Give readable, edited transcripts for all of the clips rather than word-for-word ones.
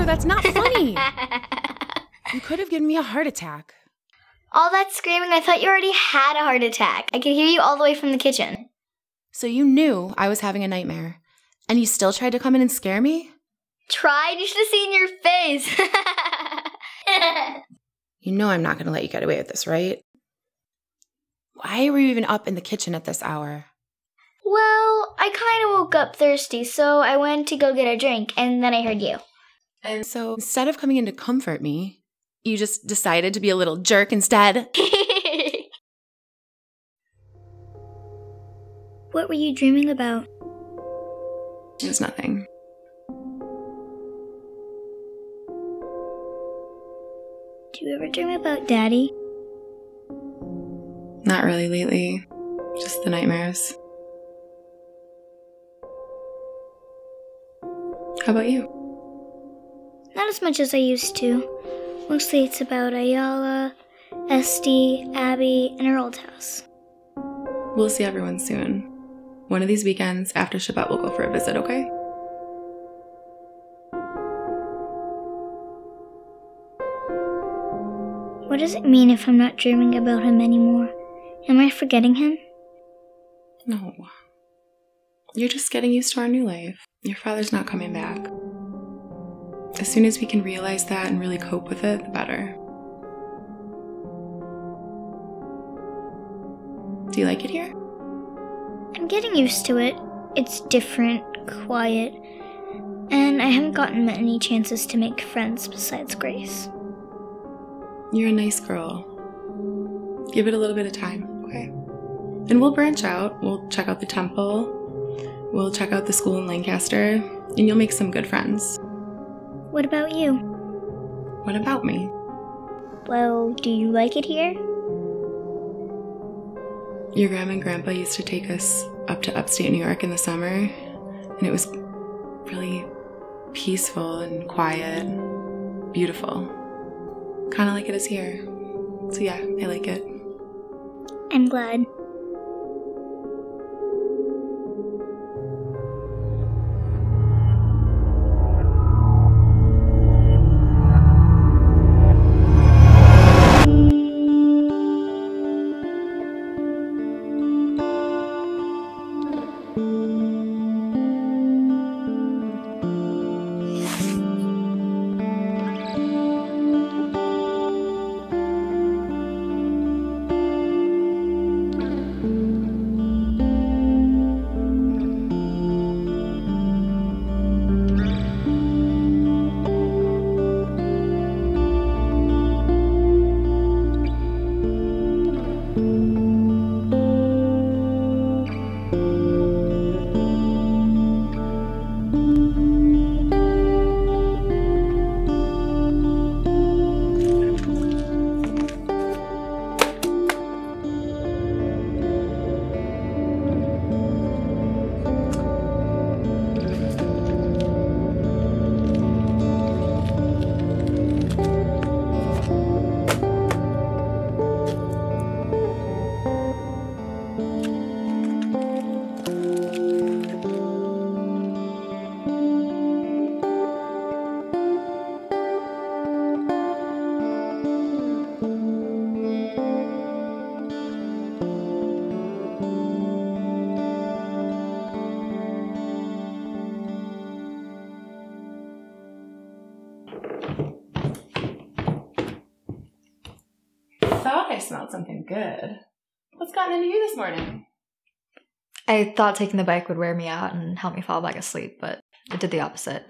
That's not funny. You could have given me a heart attack. All that screaming, I thought you already had a heart attack. I could hear you all the way from the kitchen. So you knew I was having a nightmare, and you still tried to come in and scare me? Tried? You should have seen your face. You know I'm not going to let you get away with this, right? Why were you even up in the kitchen at this hour? Well, I kind of woke up thirsty, so I went to go get a drink, and then I heard you. And so instead of coming in to comfort me, you just decided to be a little jerk instead? What were you dreaming about? It was nothing. Do you ever dream about Daddy? Not really lately. Just the nightmares. How about you? Not as much as I used to. Mostly it's about Ariella, Esty, Abby, and her old house. We'll see everyone soon. One of these weekends after Shabbat we'll go for a visit, okay? What does it mean if I'm not dreaming about him anymore? Am I forgetting him? No. You're just getting used to our new life. Your father's not coming back. As soon as we can realize that and really cope with it, the better. Do you like it here? I'm getting used to it. It's different, quiet, and I haven't gotten many chances to make friends besides Grace. You're a nice girl. Give it a little bit of time, okay? And we'll branch out. We'll check out the temple. We'll check out the school in Lancaster, and you'll make some good friends. What about you? What about me? Well, do you like it here? Your grandma and grandpa used to take us up to upstate New York in the summer, and it was really peaceful and quiet, beautiful. Kind of like it is here. So yeah, I like it. I'm glad. I thought I smelled something good. What's gotten into you this morning? I thought taking the bike would wear me out and help me fall back asleep, but it did the opposite.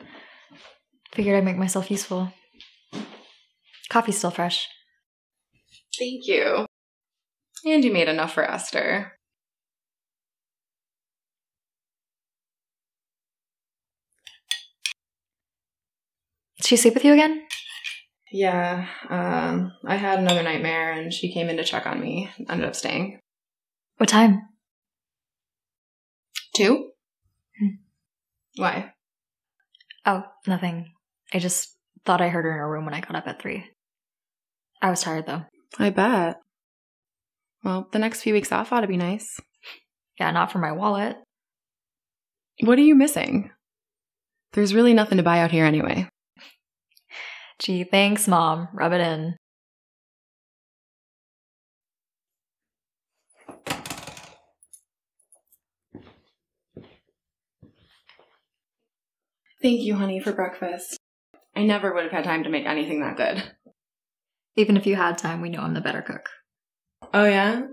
Figured I'd make myself useful. Coffee's still fresh. Thank you. And you made enough for Esther. Did she sleep with you again? Yeah, I had another nightmare and she came in to check on me. Ended up staying. What time? 2? Why? Oh, nothing. I just thought I heard her in her room when I got up at 3. I was tired, though. I bet. Well, the next few weeks off ought to be nice. Yeah, not for my wallet. What are you missing? There's really nothing to buy out here anyway. Gee, thanks, Mom. Rub it in. Thank you, honey, for breakfast. I never would have had time to make anything that good. Even if you had time, we know I'm the better cook. Oh, yeah?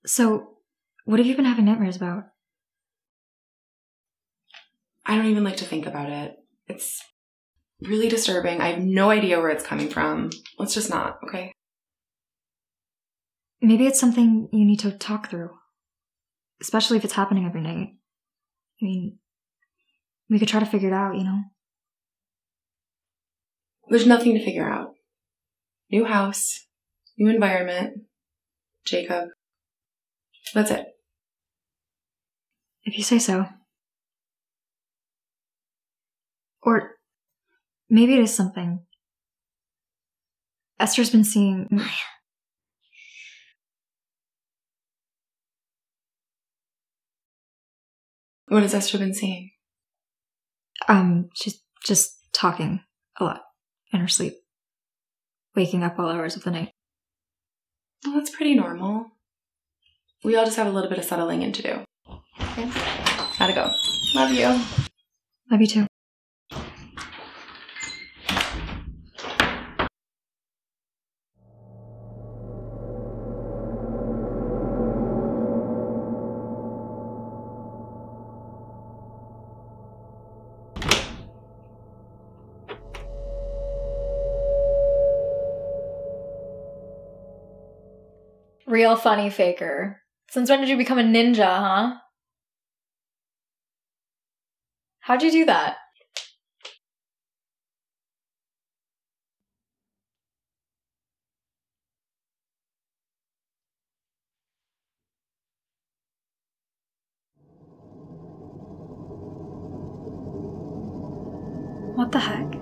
So, what have you been having nightmares about? I don't even like to think about it. It's really disturbing. I have no idea where it's coming from. Let's just not, okay? Maybe it's something you need to talk through. Especially if it's happening every night. I mean, we could try to figure it out, you know? There's nothing to figure out. New house, new environment, Jacob. That's it. If you say so. Or maybe it is something. Esther's been seeing... What has Esther been seeing? She's just talking a lot in her sleep. Waking up all hours of the night. Well, that's pretty normal. We all just have a little bit of settling in to do. Okay? Gotta go. Love you. Love you too. Real funny faker. Since when did you become a ninja, huh? How'd you do that? What the heck?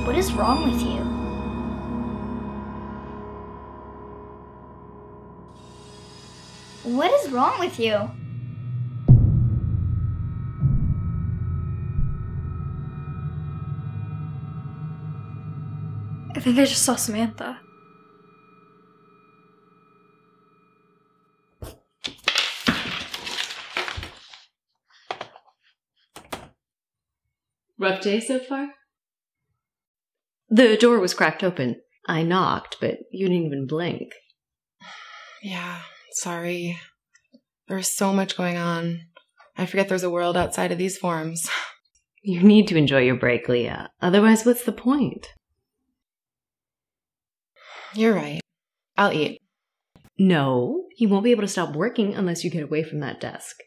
What is wrong with you? What is wrong with you? I think I just saw Samantha. Rough day so far? The door was cracked open. I knocked, but you didn't even blink. Yeah, sorry. There's so much going on. I forget there's a world outside of these forms. You need to enjoy your break, Leah. Otherwise, what's the point? You're right. I'll eat. No, you won't be able to stop working unless you get away from that desk.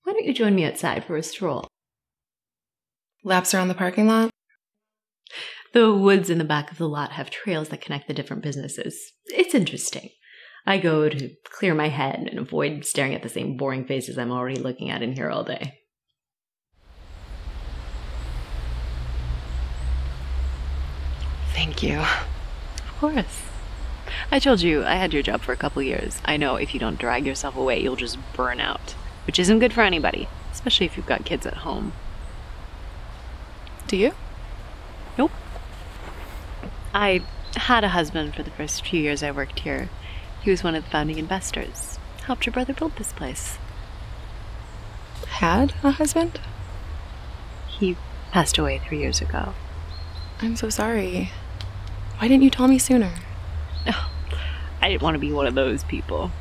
Why don't you join me outside for a stroll? Laps around the parking lot? The woods in the back of the lot have trails that connect the different businesses. It's interesting. I go to clear my head and avoid staring at the same boring faces I'm already looking at in here all day. Thank you. Of course. I told you I had your job for a couple years. I know if you don't drag yourself away, you'll just burn out, which isn't good for anybody, especially if you've got kids at home. Do you? Nope. I had a husband for the first few years I worked here. He was one of the founding investors. Helped your brother build this place. Had a husband? He passed away 3 years ago. I'm so sorry. Why didn't you tell me sooner? Oh, I didn't want to be one of those people.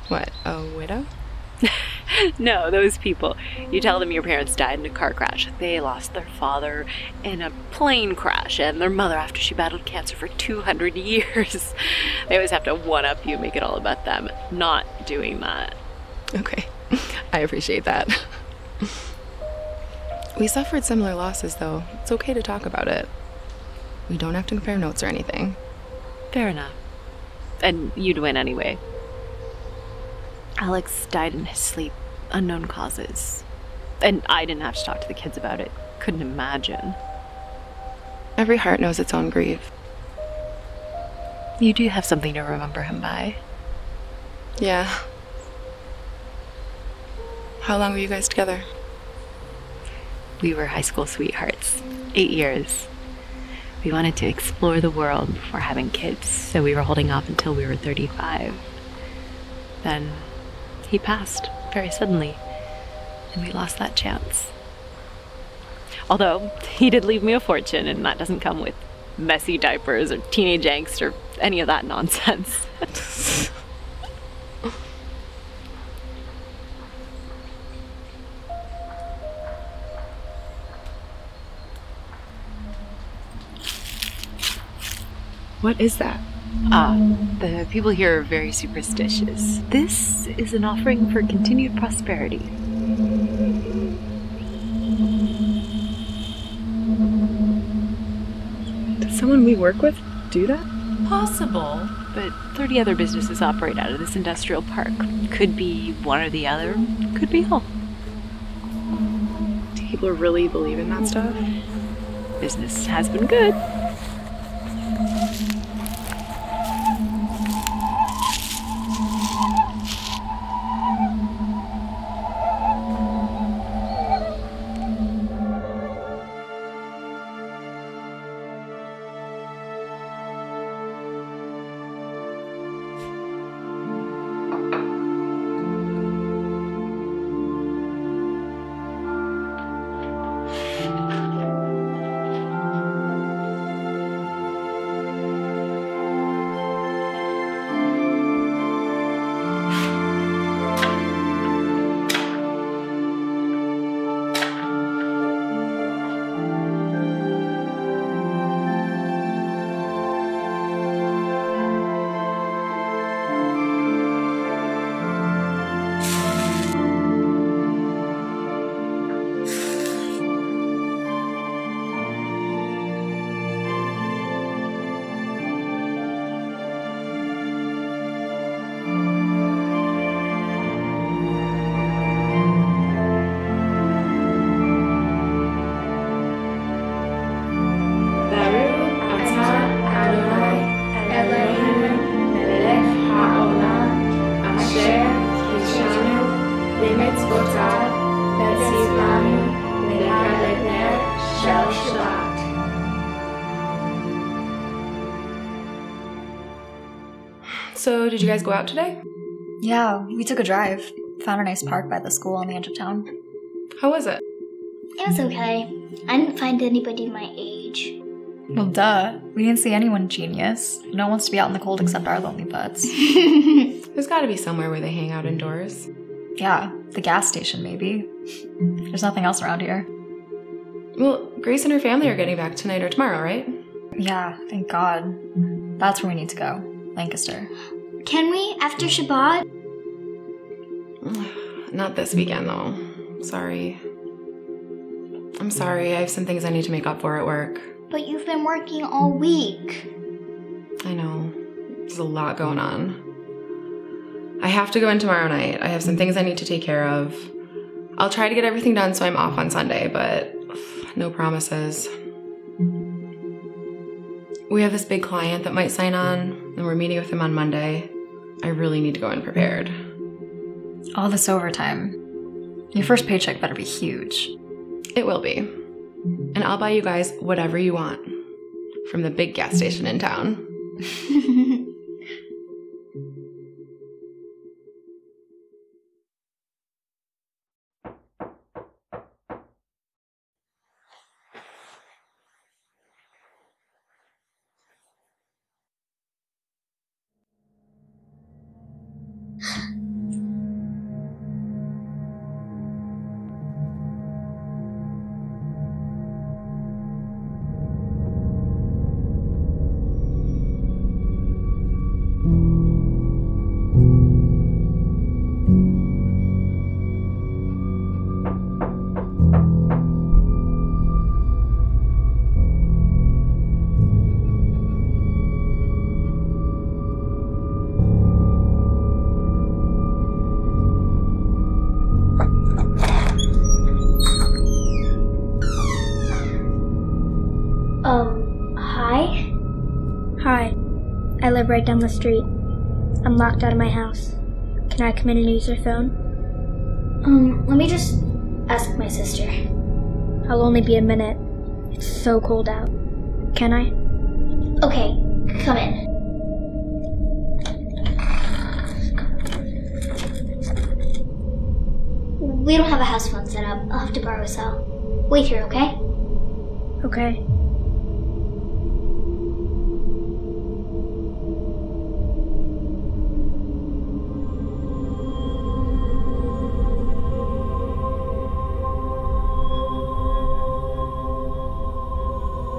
What, a widow? No, those people. You tell them your parents died in a car crash. They lost their father in a plane crash and their mother after she battled cancer for 200 years. They always have to one-up you, make it all about them. Not doing that. Okay, I appreciate that. We suffered similar losses, though. It's okay to talk about it. We don't have to compare notes or anything. Fair enough. And you'd win anyway. Alex died in his sleep, unknown causes. And I didn't have to talk to the kids about it. Couldn't imagine. Every heart knows its own grief. You do have something to remember him by. Yeah. How long were you guys together? We were high school sweethearts. 8 years. We wanted to explore the world before having kids, so we were holding off until we were 35. Then he passed very suddenly, and we lost that chance. Although, he did leave me a fortune, and that doesn't come with messy diapers or teenage angst or any of that nonsense. What is that? The people here are very superstitious. This is an offering for continued prosperity. Does someone we work with do that? Possible, but 30 other businesses operate out of this industrial park. Could be one or the other, could be all. Do people really believe in that stuff? Business has been good. So, did you guys go out today? Yeah, we took a drive. Found a nice park by the school on the edge of town. How was it? It was okay. I didn't find anybody my age. Well, duh. We didn't see anyone genius. No one wants to be out in the cold except our lonely butts. There's gotta be somewhere where they hang out indoors. Yeah, the gas station, maybe. There's nothing else around here. Well, Grace and her family are getting back tonight or tomorrow, right? Yeah, thank God. That's where we need to go. Lancaster. Can we, after Shabbat? Not this weekend, though. Sorry. I'm sorry, I have some things I need to make up for at work. But you've been working all week. I know. There's a lot going on. I have to go in tomorrow night. I have some things I need to take care of. I'll try to get everything done so I'm off on Sunday, but no promises. We have this big client that might sign on, and we're meeting with him on Monday. I really need to go in prepared. All this overtime. Your first paycheck better be huge. It will be. And I'll buy you guys whatever you want from the big gas station in town. Hi? Hi. I live right down the street. I'm locked out of my house. Can I come in and use your phone? Let me just ask my sister. I'll only be a minute. It's so cold out. Can I? Okay, come in. We don't have a house phone set up. I'll have to borrow a cell. Wait here, okay? Okay.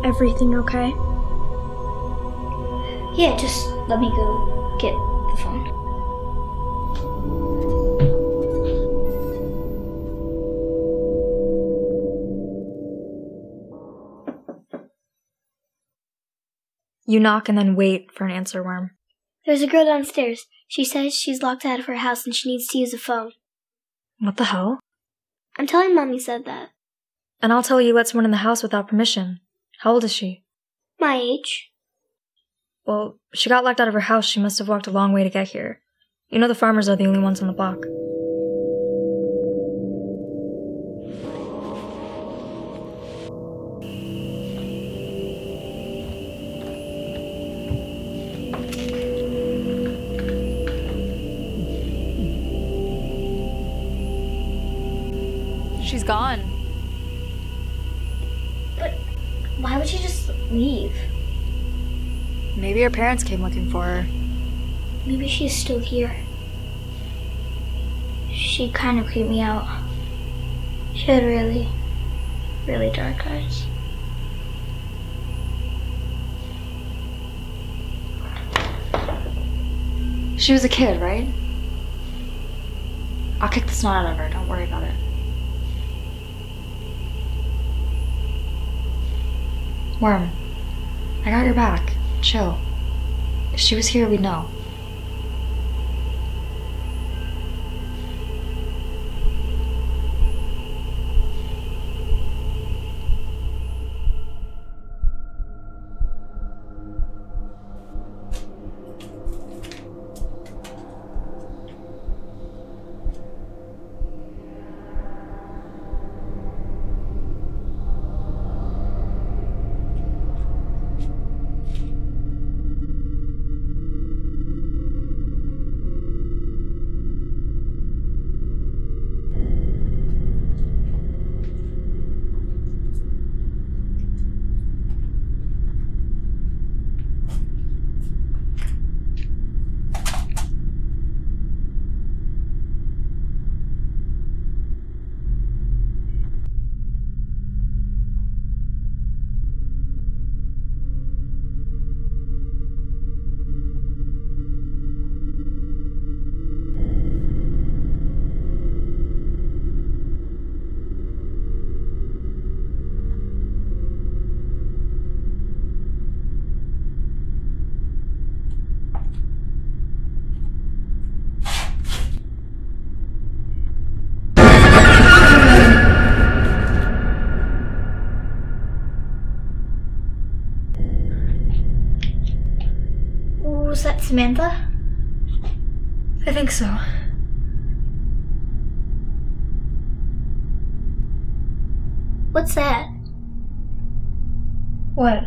Everything okay? Yeah, just let me go get the phone. You knock and then wait for an answer worm. There's a girl downstairs. She says she's locked out of her house and she needs to use a phone. What the hell? I'm telling Mommy said that. And I'll tell you let someone in the house without permission. How old is she? My age. Well, she got locked out of her house. She must have walked a long way to get here. You know the farmers are the only ones on the block. She's gone. But why would she just leave? Maybe her parents came looking for her. Maybe she's still here. She kind of creeped me out. She had really, really dark eyes. She was a kid, right? I'll kick the snot out of her. Don't worry about it. Worm, I got your back. Chill. If she was here, we'd know. Was that Samantha? I think so. What's that? What?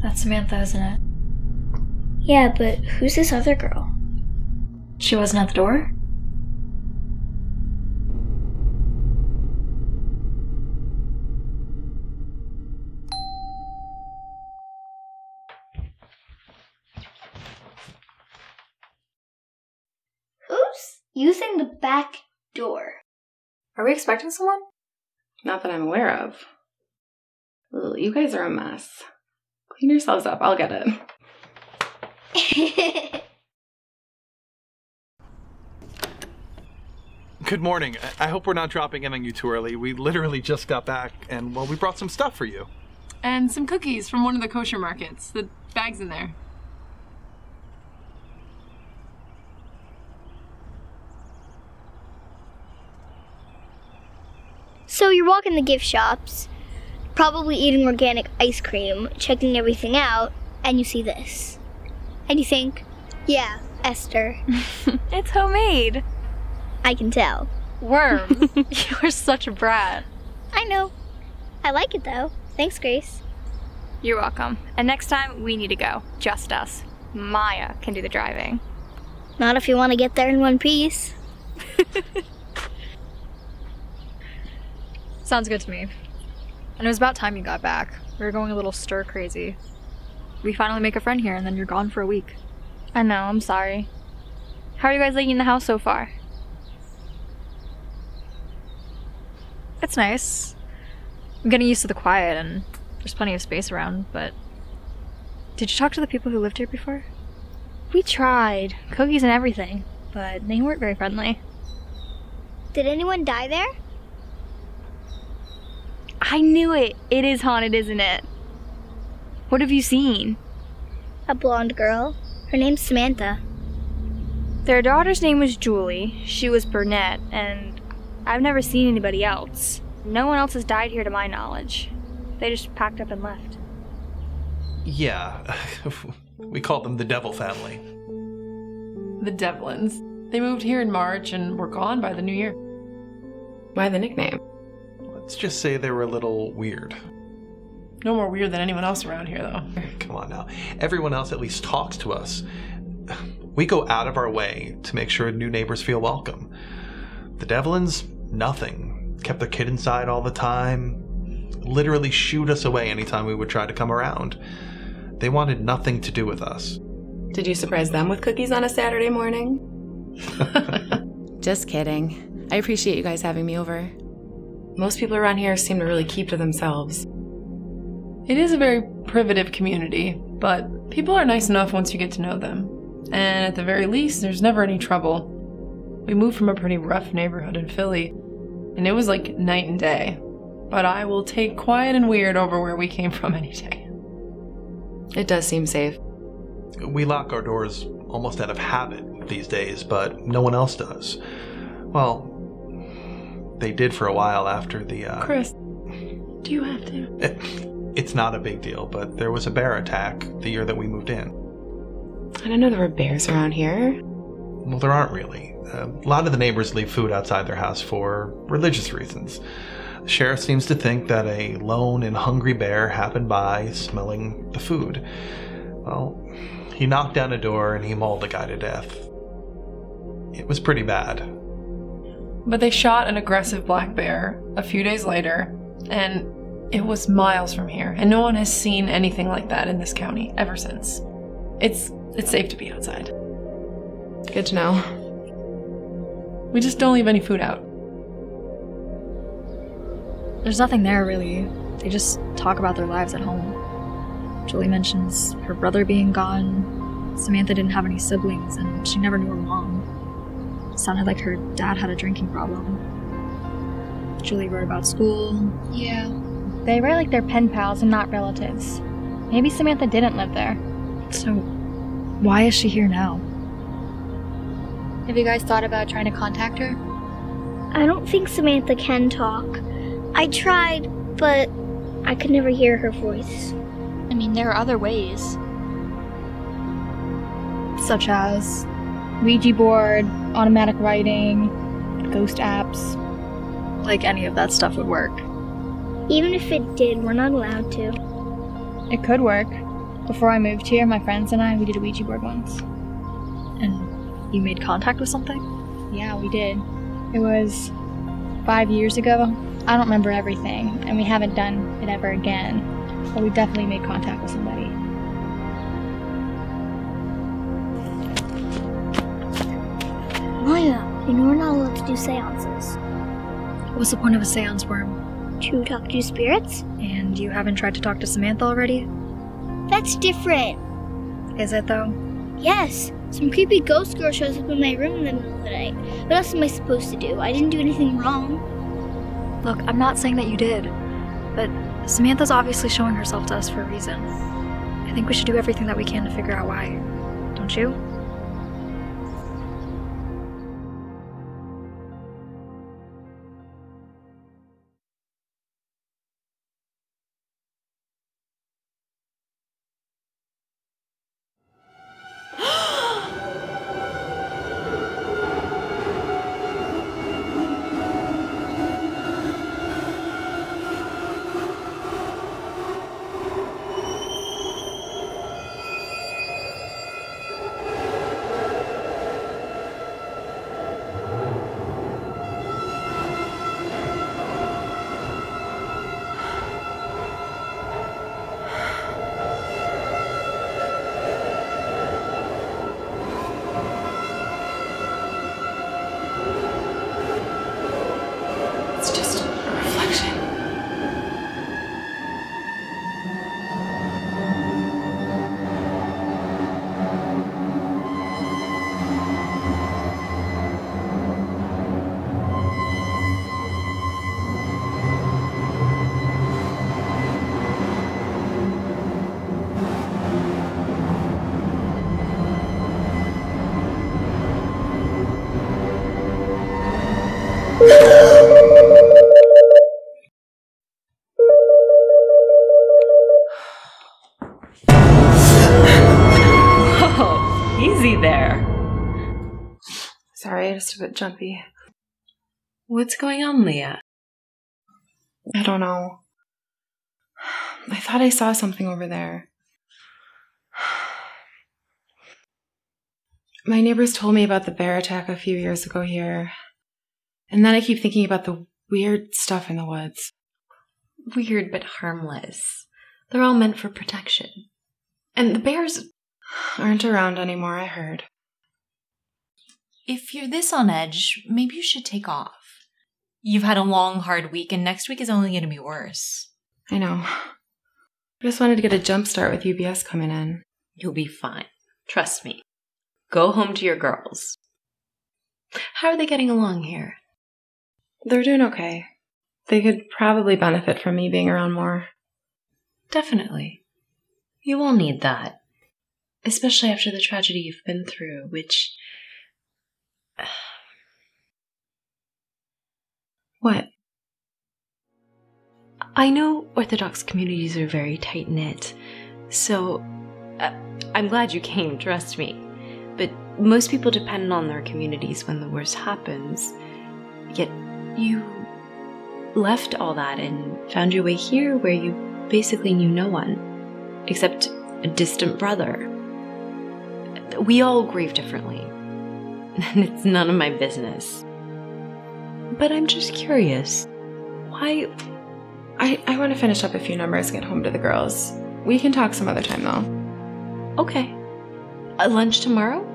That's Samantha, isn't it? Yeah, but who's this other girl? She wasn't at the door? Who's using the back door? Are we expecting someone? Not that I'm aware of. Ugh, you guys are a mess. Clean yourselves up. I'll get it. Good morning. I hope we're not dropping in on you too early. We literally just got back, and, well, we brought some stuff for you. And some cookies from one of the kosher markets. The bag's in there. So you're walking the gift shops, probably eating organic ice cream, checking everything out, and you see this. And you think, yeah, Esther. It's homemade. I can tell. Worm, you're such a brat. I know. I like it though. Thanks, Grace. You're welcome. And next time, we need to go. Just us. Maya can do the driving. Not if you want to get there in one piece. Sounds good to me. And it was about time you got back. We were going a little stir crazy. We finally make a friend here, and then you're gone for a week. I know, I'm sorry. How are you guys liking the house so far? It's nice. I'm getting used to the quiet, and there's plenty of space around, but... Did you talk to the people who lived here before? We tried. Cookies and everything. But they weren't very friendly. Did anyone die there? I knew it. It is haunted, isn't it? What have you seen? A blonde girl. Her name's Samantha. Their daughter's name was Julie. She was brunette, and I've never seen anybody else. No one else has died here to my knowledge. They just packed up and left. Yeah, we called them the Devil family. The Devlins. They moved here in March and were gone by the new year. Why the nickname? Let's just say they were a little weird. No more weird than anyone else around here, though. Come on now. Everyone else at least talks to us. We go out of our way to make sure new neighbors feel welcome. The Devlins, nothing. Kept their kid inside all the time. Literally shooed us away anytime we would try to come around. They wanted nothing to do with us. Did you surprise them with cookies on a Saturday morning? Just kidding. I appreciate you guys having me over. Most people around here seem to really keep to themselves. It is a very privative community, but people are nice enough once you get to know them. And at the very least, there's never any trouble. We moved from a pretty rough neighborhood in Philly, and it was like night and day. But I will take quiet and weird over where we came from any day. It does seem safe. We lock our doors almost out of habit these days, but no one else does. Well, they did for a while after the, Chris, do you have to? It's not a big deal, but there was a bear attack the year that we moved in. I didn't know there were bears around here. Well, there aren't really. A lot of the neighbors leave food outside their house for religious reasons. The sheriff seems to think that a lone and hungry bear happened by smelling the food. Well, he knocked down a door and he mauled the guy to death. It was pretty bad. But they shot an aggressive black bear a few days later, and it was miles from here, and no one has seen anything like that in this county ever since. It's safe to be outside. Good to know. We just don't leave any food out. There's nothing there, really. They just talk about their lives at home. Julie mentions her brother being gone. Samantha didn't have any siblings, and she never knew her mom. Sounded like her dad had a drinking problem. Julie wrote about school. Yeah. They write like they're pen pals and not relatives. Maybe Samantha didn't live there. So, why is she here now? Have you guys thought about trying to contact her? I don't think Samantha can talk. I tried, but I could never hear her voice. I mean, there are other ways. Such as Ouija board, automatic writing, ghost apps. Like any of that stuff would work. Even if it did, we're not allowed to. It could work. Before I moved here, my friends and I, we did a Ouija board once. And you made contact with something? Yeah, we did. It was 5 years ago. I don't remember everything, and we haven't done it ever again. But we definitely made contact with somebody. Maya, you know we're not allowed to do seances. What's the point of a seance, Worm? To talk to spirits? And you haven't tried to talk to Samantha already? That's different. Is it though? Yes. Some creepy ghost girl shows up in my room in the middle of the night. What else am I supposed to do? I didn't do anything wrong. Look, I'm not saying that you did, but Samantha's obviously showing herself to us for a reason. I think we should do everything that we can to figure out why. Don't you? Oh, easy there. Sorry, just a bit jumpy. What's going on, Leah? I don't know. I thought I saw something over there. My neighbors told me about the bear attack a few years ago here. And then I keep thinking about the weird stuff in the woods. Weird but harmless. They're all meant for protection. And the bears aren't around anymore, I heard. If you're this on edge, maybe you should take off. You've had a long, hard week, and next week is only going to be worse. I know. I just wanted to get a jump start with UBS coming in. You'll be fine. Trust me. Go home to your girls. How are they getting along here? They're doing okay. They could probably benefit from me being around more. Definitely. You will need that. Especially after the tragedy you've been through, which... What? I know Orthodox communities are very tight-knit, so I'm glad you came, trust me. But most people depend on their communities when the worst happens. Yet you left all that and found your way here where you basically knew no one, except a distant brother. We all grieve differently, and it's none of my business. But I'm just curious, why... I want to finish up a few numbers and get home to the girls. We can talk some other time, though. Okay. Lunch tomorrow?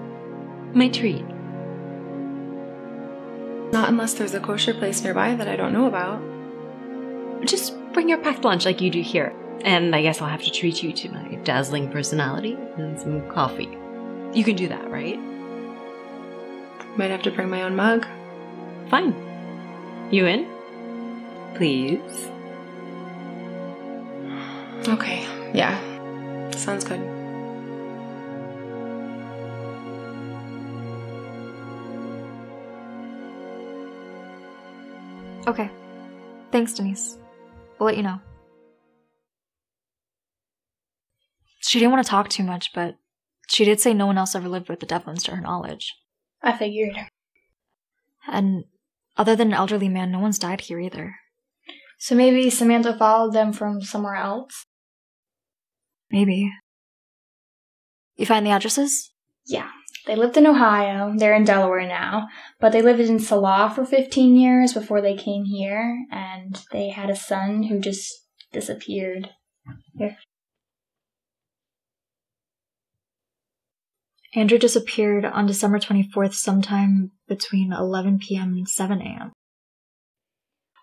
My treat. Not unless there's a kosher place nearby that I don't know about. Just bring your packed lunch like you do here. And I guess I'll have to treat you to my dazzling personality and some coffee. You can do that, right? Might have to bring my own mug. Fine. You in? Please? Okay, yeah. Sounds good. Okay. Thanks, Denise. We'll let you know. She didn't want to talk too much, but she did say no one else ever lived with the Devlins to her knowledge. I figured. And other than an elderly man, no one's died here either. So maybe Samantha followed them from somewhere else? Maybe. You find the addresses? Yeah. They lived in Ohio. They're in Delaware now. But they lived in Salah for 15 years before they came here. And they had a son who just disappeared. Here. Andrew disappeared on December 24th sometime between 11 p.m. and 7 a.m.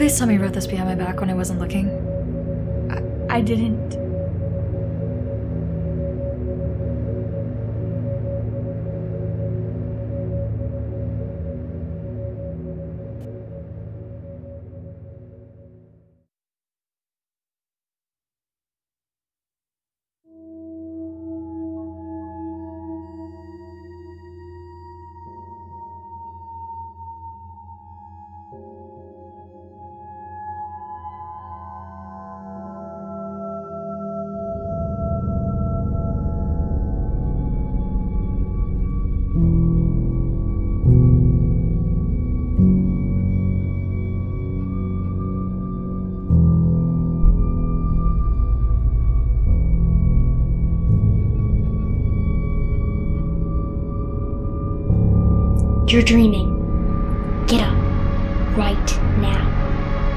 Please tell me you wrote this behind my back when I wasn't looking. I didn't. You're dreaming. Get up. Right now.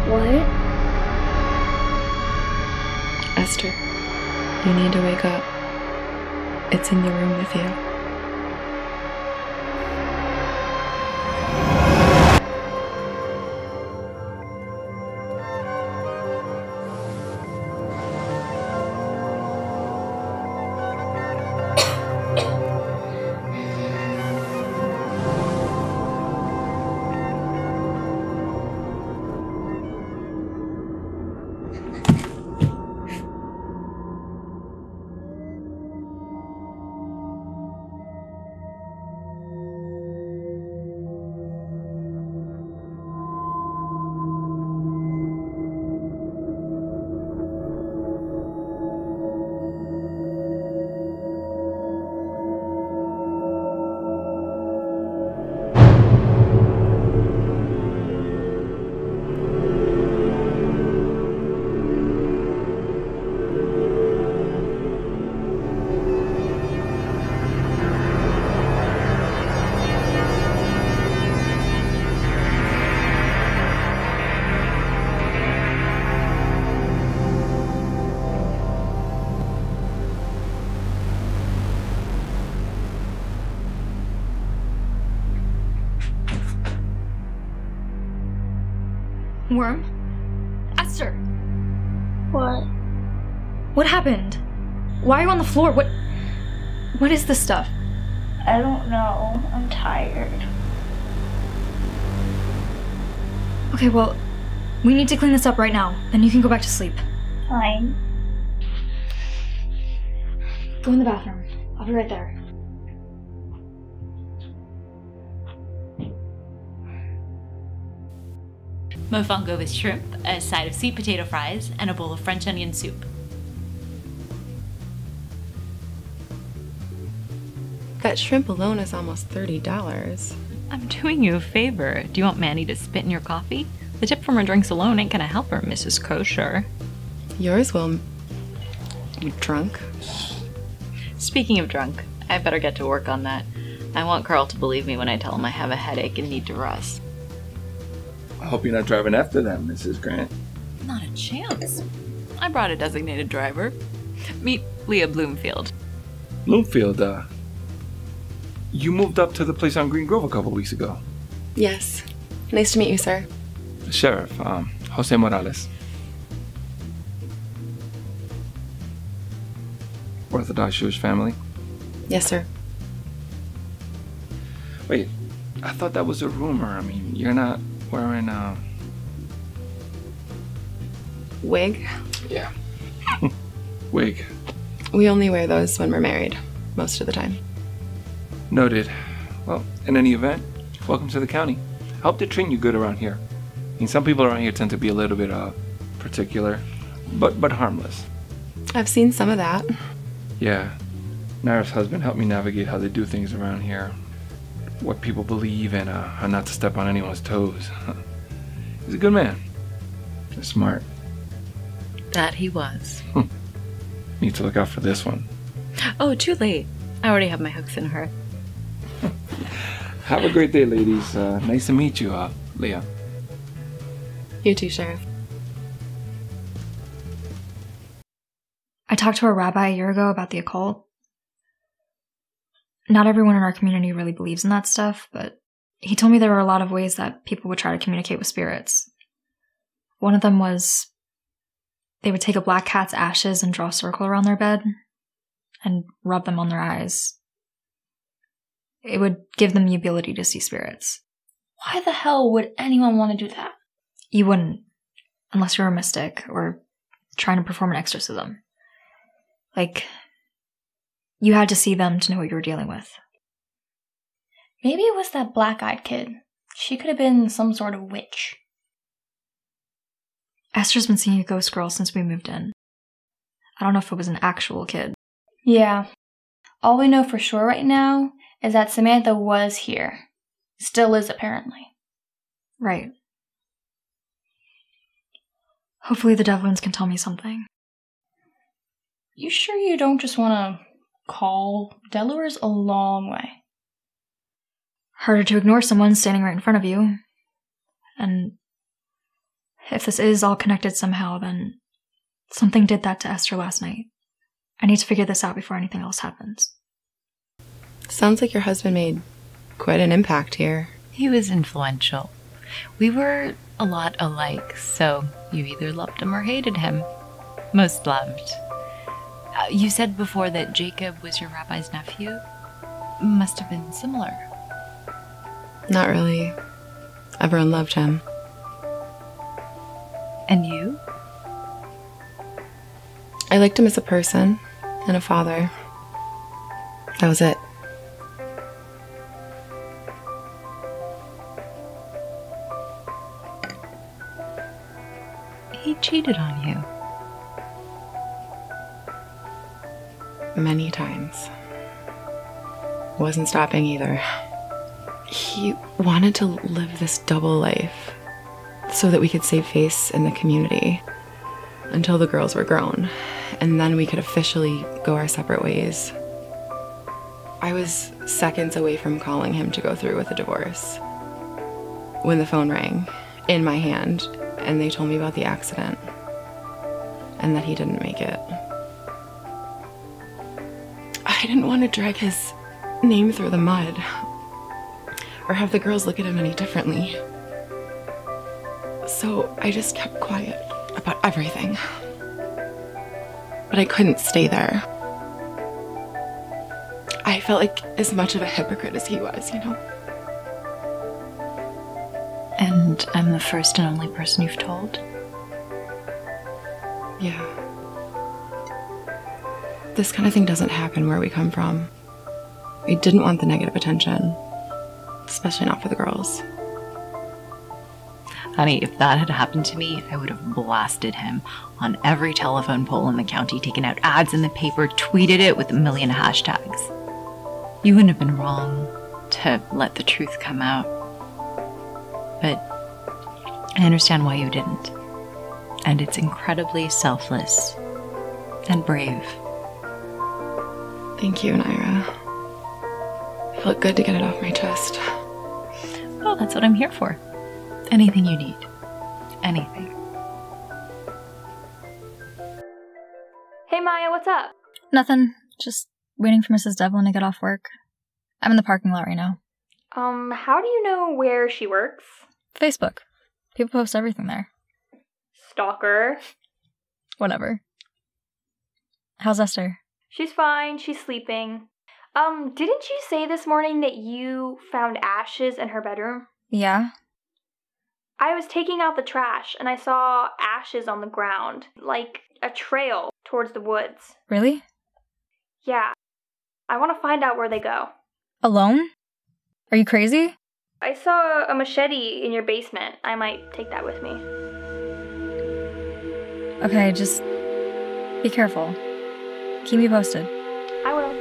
What? Esther, you need to wake up. It's in the room with you. Worm? Esther! What? What happened? Why are you on the floor? What is this stuff? I don't know. I'm tired. Okay, well, we need to clean this up right now. Then you can go back to sleep. Fine. Go in the bathroom. I'll be right there. Mofongo with shrimp, a side of sweet potato fries, and a bowl of French onion soup. That shrimp alone is almost $30. I'm doing you a favor. Do you want Manny to spit in your coffee? The tip from her drinks alone ain't gonna help her, Mrs. Kosher. Yours will, you drunk. Speaking of drunk, I better get to work on that. I want Carl to believe me when I tell him I have a headache and need to rest. I hope you're not driving after them, Mrs. Grant. Not a chance. I brought a designated driver. Meet Leah Bloomfield. Bloomfield, you moved up to the place on Green Grove a couple weeks ago. Yes. Nice to meet you, sir. Sheriff, Jose Morales. Orthodox Jewish family. Yes, sir. Wait, I thought that was a rumor. I mean, you're not wearing a wig? Yeah. Wig. We only wear those when we're married, most of the time. Noted. Well, in any event, welcome to the county. I hope they train you good around here. I mean, some people around here tend to be a little bit particular, but harmless. I've seen some of that. Yeah. Naira's husband helped me navigate how they do things around here. What people believe and how not to step on anyone's toes. He's a good man. He's smart. That he was. Need to look out for this one. Oh, too late. I already have my hooks in her. Have a great day, ladies. Nice to meet you, Leah. You too, Sheriff. I talked to a rabbi a year ago about the occult. Not everyone in our community really believes in that stuff, but he told me there were a lot of ways that people would try to communicate with spirits. One of them was they would take a black cat's ashes and draw a circle around their bed and rub them on their eyes. It would give them the ability to see spirits. Why the hell would anyone want to do that? You wouldn't, unless you're a mystic or trying to perform an exorcism. Like, you had to see them to know what you were dealing with. Maybe it was that black-eyed kid. She could have been some sort of witch. Esther's been seeing a ghost girl since we moved in. I don't know if it was an actual kid. Yeah. All we know for sure right now is that Samantha was here. Still is, apparently. Right. Hopefully the Devlins can tell me something. You sure you don't just want to call? Delaware's a long way. Harder to ignore someone standing right in front of you. And if this is all connected somehow, then something did that to Esther last night. I need to figure this out before anything else happens. Sounds like your husband made quite an impact here. He was influential. We were a lot alike, so you either loved him or hated him. Most loved. You said before that Jacob was your rabbi's nephew? Must have been similar. Not really. Everyone loved him. And you? I liked him as a person and a father. That was it. He cheated on you. Many times. Wasn't stopping either. He wanted to live this double life so that we could save face in the community until the girls were grown, and then we could officially go our separate ways. I was seconds away from calling him to go through with a divorce when the phone rang in my hand and they told me about the accident and that he didn't make it. I didn't want to drag his name through the mud or have the girls look at him any differently. So I just kept quiet about everything. But I couldn't stay there. I felt like as much of a hypocrite as he was, you know? And I'm the first and only person you've told? Yeah. This kind of thing doesn't happen where we come from. We didn't want the negative attention, especially not for the girls. Honey, if that had happened to me, I would have blasted him on every telephone pole in the county, taken out ads in the paper, tweeted it with 1 million hashtags. You wouldn't have been wrong to let the truth come out. But I understand why you didn't. And it's incredibly selfless and brave. Thank you, Naira. It felt good to get it off my chest. Well, that's what I'm here for. Anything you need. Anything. Hey Maya, what's up? Nothing. Just waiting for Mrs. Devlin to get off work. I'm in the parking lot right now. How do you know where she works? Facebook. People post everything there. Stalker. Whatever. How's Esther? She's fine, she's sleeping. Didn't you say this morning that you found ashes in her bedroom? Yeah? I was taking out the trash and I saw ashes on the ground, like a trail towards the woods. Really? Yeah. I want to find out where they go. Alone? Are you crazy? I saw a machete in your basement. I might take that with me. Okay, just be careful. Keep me posted. I will.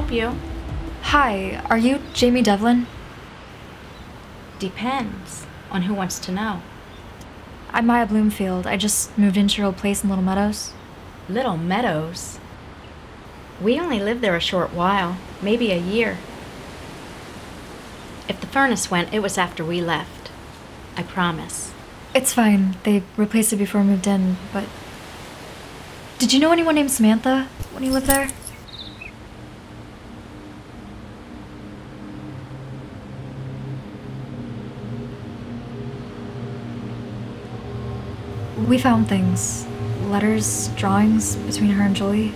help you? Hi, are you Jamie Devlin? Depends on who wants to know. I'm Maya Bloomfield. I just moved into your old place in Little Meadows. Little Meadows? We only lived there a short while, maybe a year. If the furnace went, it was after we left. I promise. It's fine. They replaced it before I moved in, but... Did you know anyone named Samantha when you lived there? We found things. Letters, drawings between her and Julie.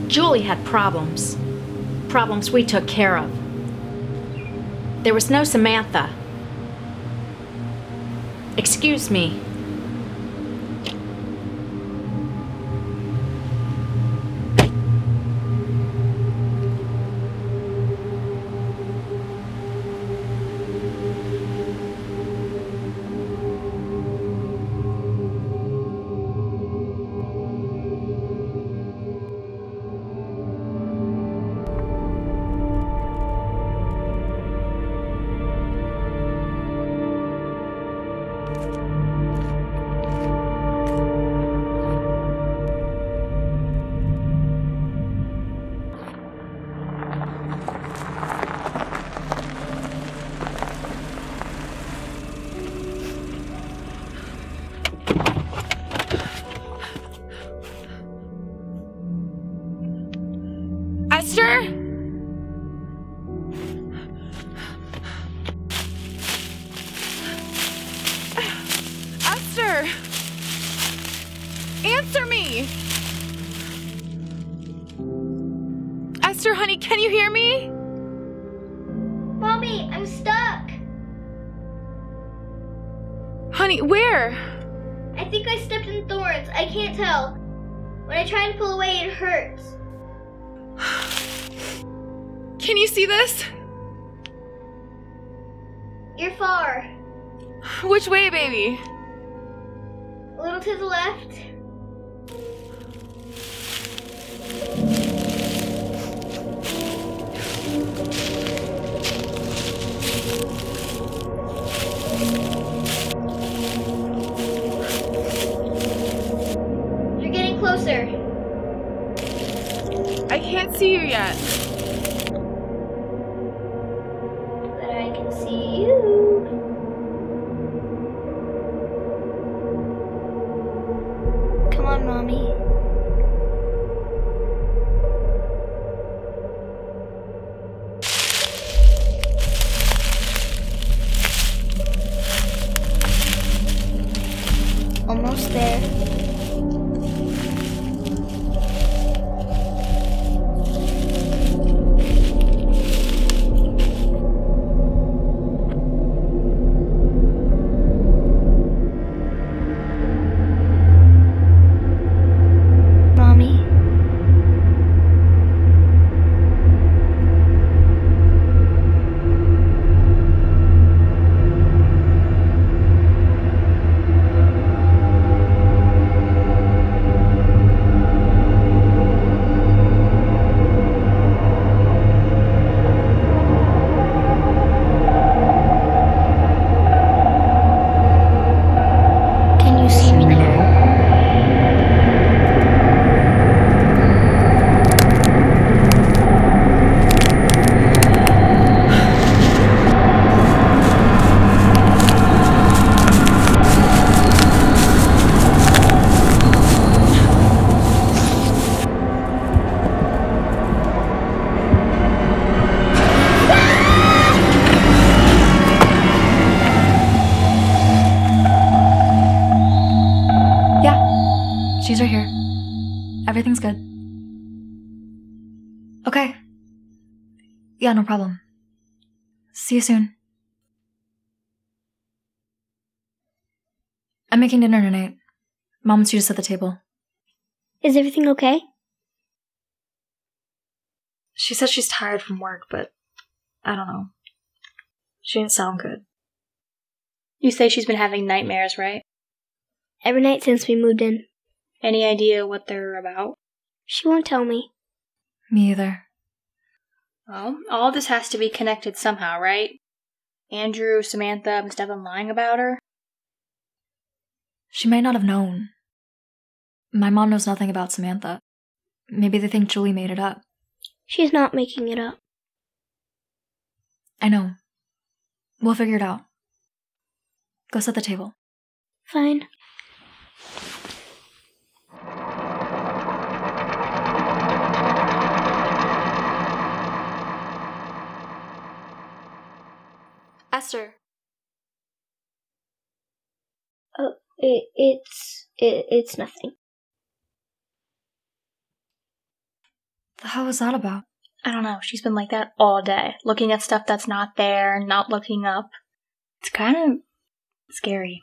Julie had problems. Problems we took care of. There was no Samantha. Excuse me. Esther? Esther! Answer me! Esther, honey, can you hear me? Mommy, I'm stuck. Honey, where? I think I stepped in thorns. I can't tell. When I try to pull away, it hurts. Can you see this? You're far. Which way, baby? A little to the left. You're getting closer. I can't see you yet. But I can see you. Come on, Mommy. Almost there. Mommy. Can you see me now? Yeah, she's right here. Everything's good. Okay. Yeah, no problem. See you soon. I'm making dinner tonight. Mom wants you to set the table. Is everything okay? She says she's tired from work, but I don't know. She didn't sound good. You say she's been having nightmares, right? Every night since we moved in. Any idea what they're about? She won't tell me. Me either. Well, all this has to be connected somehow, right? Andrew, Samantha, Miss Devlin lying about her? She might not have known. My mom knows nothing about Samantha. Maybe they think Julie made it up. She's not making it up. I know. We'll figure it out. Go set the table. Fine. Esther. Oh, it's nothing. The hell was that about? I don't know. She's been like that all day, looking at stuff that's not there, not looking up. It's kind of scary.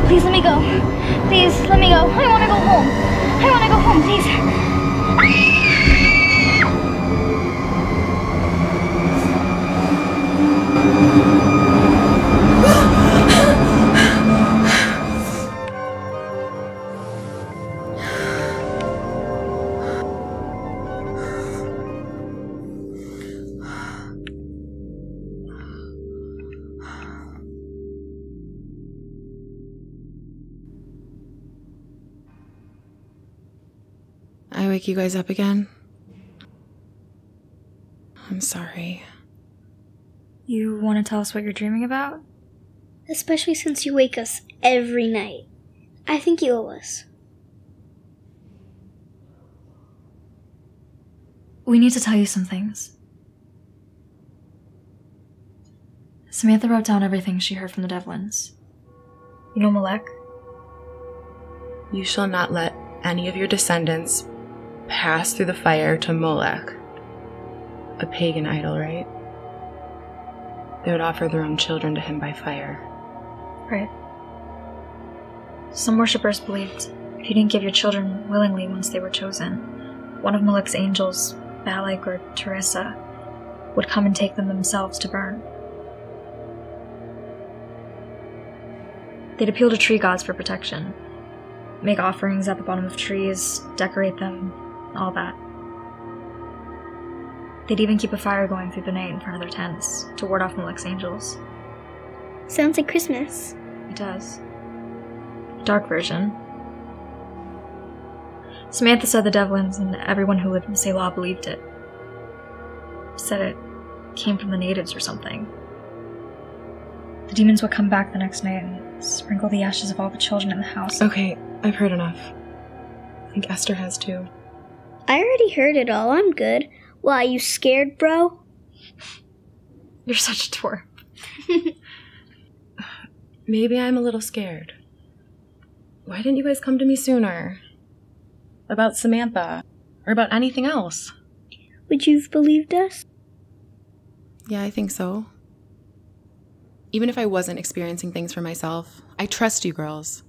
Please let me go. Please let me go. I want to go home. I want to go home, please. I wake you guys up again? I'm sorry. You want to tell us what you're dreaming about? Especially since you wake us every night. I think you owe us. We need to tell you some things. Samantha wrote down everything she heard from the Devlins. You know Malek? You shall not let any of your descendants pass through the fire to Molech. A pagan idol, right? They would offer their own children to him by fire. Right. Some worshippers believed if you didn't give your children willingly once they were chosen, one of Malek's angels, Balak or Teresa, would come and take them themselves to burn. They'd appeal to tree gods for protection, make offerings at the bottom of trees, decorate them, all that. They'd even keep a fire going through the night in front of their tents to ward off Malek's angels. Sounds like Christmas. It does. Dark version. Samantha said the Devlins and everyone who lived in Selah believed it. Said it came from the natives or something. The demons would come back the next night and sprinkle the ashes of all the children in the house. Okay, I've heard enough. I think Esther has too. I already heard it all. I'm good. Why, you scared, bro? You're such a twerp. Maybe I'm a little scared. Why didn't you guys come to me sooner? About Samantha, or about anything else? Would you have believed us? Yeah, I think so. Even if I wasn't experiencing things for myself, I trust you girls.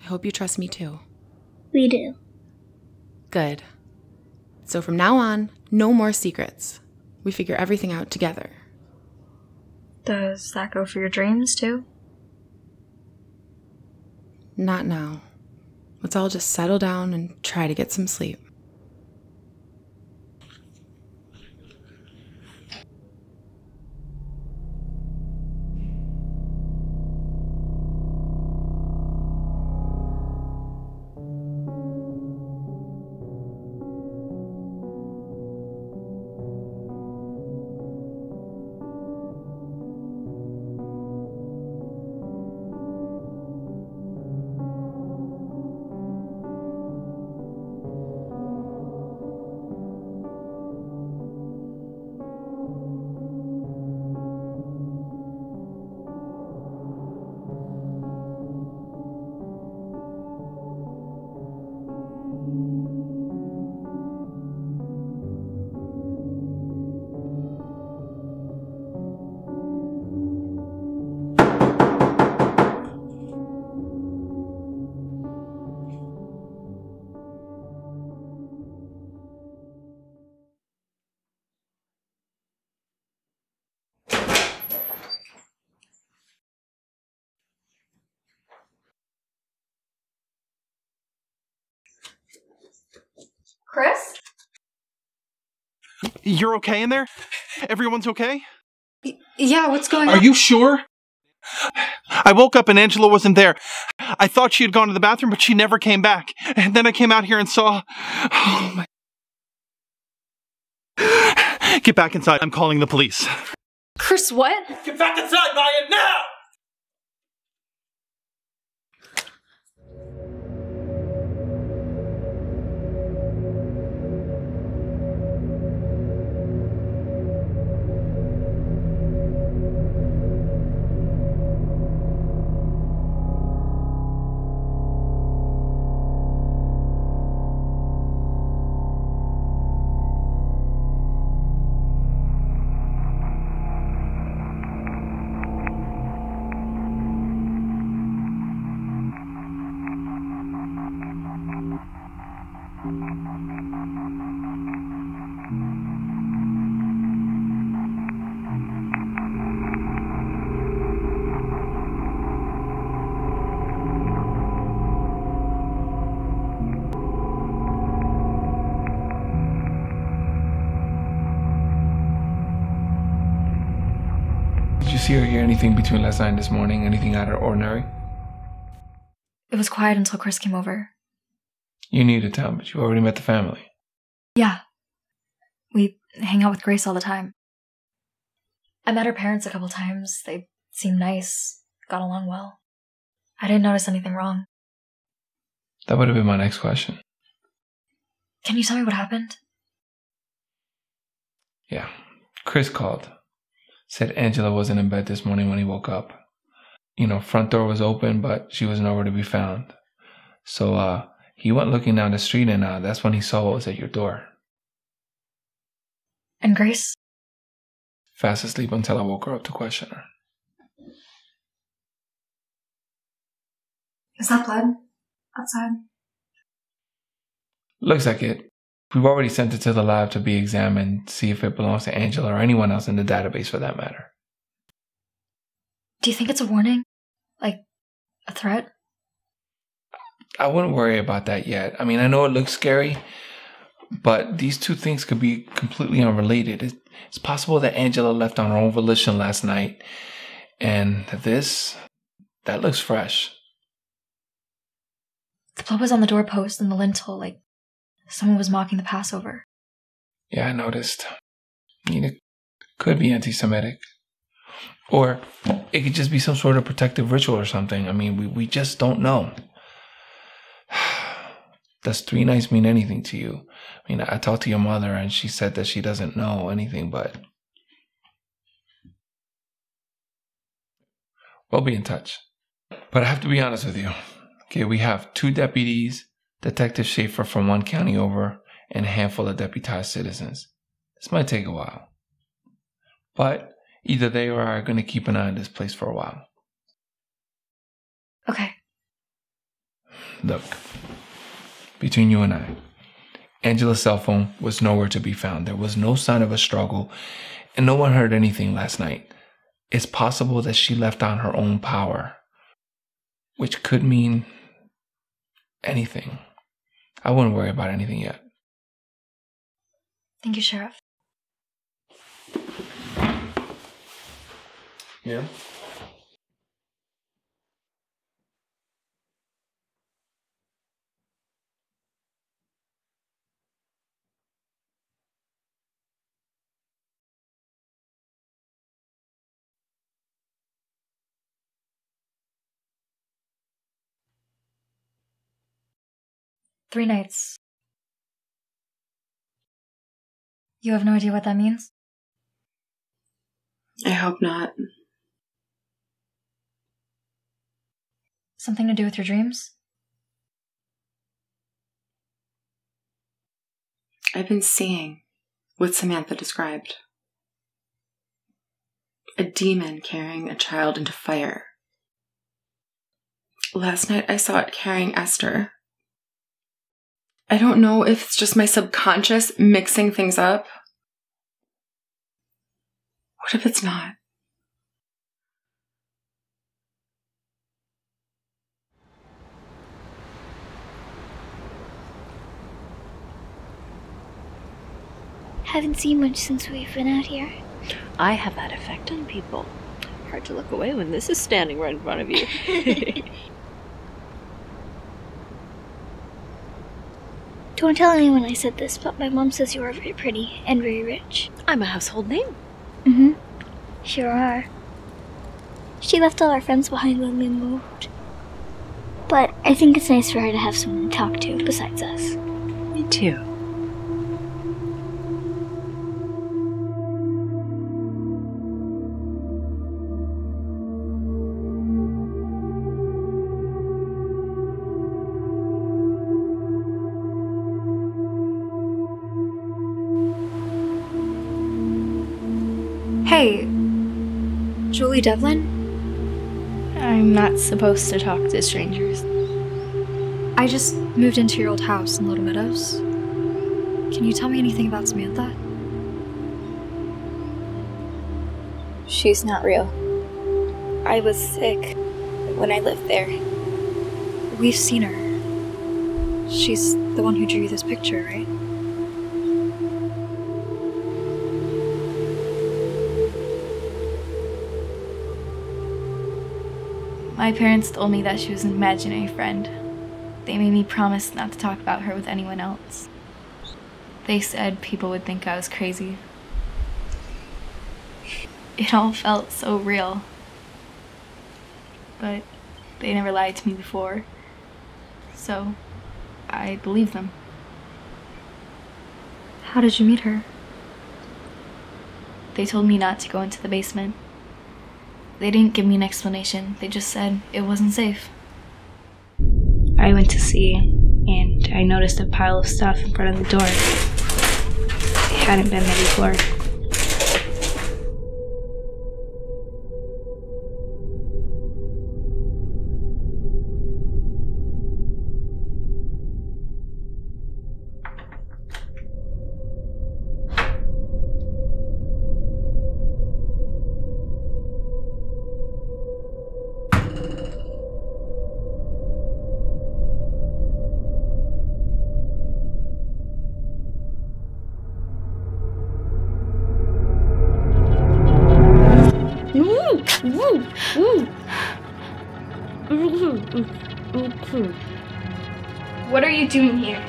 I hope you trust me too. We do. Good. So from now on, no more secrets. We figure everything out together. Does that go for your dreams too? Not now. Let's all just settle down and try to get some sleep. Chris? You're okay in there? Everyone's okay? Yeah, what's going on? Are you sure? I woke up and Angela wasn't there. I thought she had gone to the bathroom, but she never came back. And then I came out here and saw... Oh my... Get back inside. I'm calling the police. Chris, what? Get back inside, Maya, now! Did you see or hear anything between last night and this morning? Anything out of the ordinary? It was quiet until Chris came over. You need to tell, but you already met the family. Yeah. We hang out with Grace all the time. I met her parents a couple times. They seemed nice, got along well. I didn't notice anything wrong. That would have been my next question. Can you tell me what happened? Yeah. Chris called. Said Angela wasn't in bed this morning when he woke up. You know, front door was open, but she was nowhere to be found. So, he went looking down the street and that's when he saw what was at your door. And Grace? Fast asleep until I woke her up to question her. Is that blood outside? Looks like it. We've already sent it to the lab to be examined, see if it belongs to Angela or anyone else in the database for that matter. Do you think it's a warning? Like, a threat? I wouldn't worry about that yet. I mean, I know it looks scary, but these two things could be completely unrelated. It's possible that Angela left on her own volition last night, and that looks fresh. The blood was on the doorpost and the lintel, like someone was mocking the Passover. Yeah, I noticed. I mean, it could be anti-Semitic. Or it could just be some sort of protective ritual or something. I mean, we just don't know. Does 3 nights mean anything to you? I mean, I talked to your mother and she said that she doesn't know anything, but we'll be in touch. But I have to be honest with you. Okay, we have 2 deputies, Detective Schaefer from 1 county over, and a handful of deputized citizens. This might take a while. But either they or I are going to keep an eye on this place for a while. Okay. Look, between you and I, Angela's cell phone was nowhere to be found. There was no sign of a struggle, and no one heard anything last night. It's possible that she left on her own power, which could mean anything. I wouldn't worry about anything yet. Thank you, Sheriff. Yeah? Three nights. You have no idea what that means? I hope not. Something to do with your dreams? I've been seeing what Samantha described. A demon carrying a child into fire. Last night I saw it carrying Esther. I don't know if it's just my subconscious mixing things up. What if it's not? Haven't seen much since we've been out here. I have that effect on people. Hard to look away when this is standing right in front of you. Don't tell anyone I said this, but my mom says you are very pretty and very rich. I'm a household name. Mm-hmm. Sure are. She left all our friends behind when we moved. But I think it's nice for her to have someone to talk to besides us. Me too. Hey, Julie Devlin? I'm not supposed to talk to strangers. I just moved into your old house in Little Meadows. Can you tell me anything about Samantha? She's not real. I was sick when I lived there. We've seen her. She's the one who drew you this picture, right? My parents told me that she was an imaginary friend. They made me promise not to talk about her with anyone else. They said people would think I was crazy. It all felt so real. But they never lied to me before. So I believed them. How did you meet her? They told me not to go into the basement. They didn't give me an explanation. They just said it wasn't safe. I went to see, and I noticed a pile of stuff in front of the door. It hadn't been there before. What are you doing here?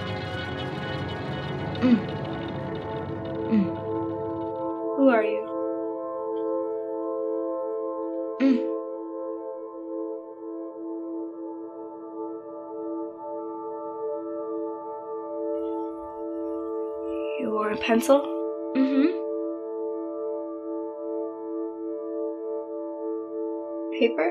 Who are you? You wore a pencil? Paper?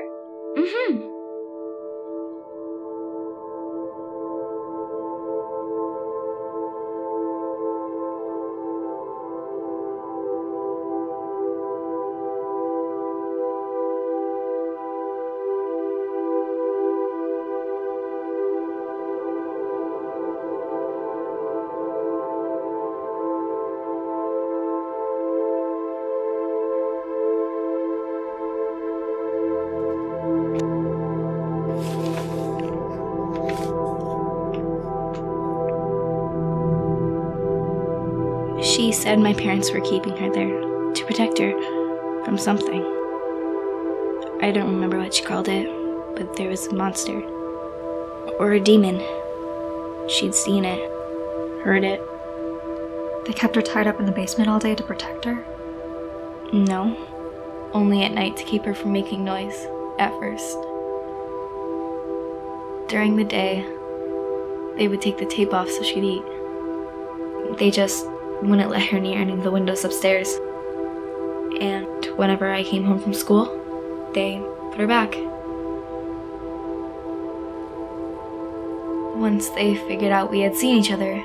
She said my parents were keeping her there to protect her from something. I don't remember what she called it, but there was a monster. Or a demon. She'd seen it, heard it. They kept her tied up in the basement all day to protect her? No, only at night to keep her from making noise, at first. During the day, they would take the tape off so she'd eat. They just wouldn't let her near any of the windows upstairs. And whenever I came home from school, they put her back. Once they figured out we had seen each other,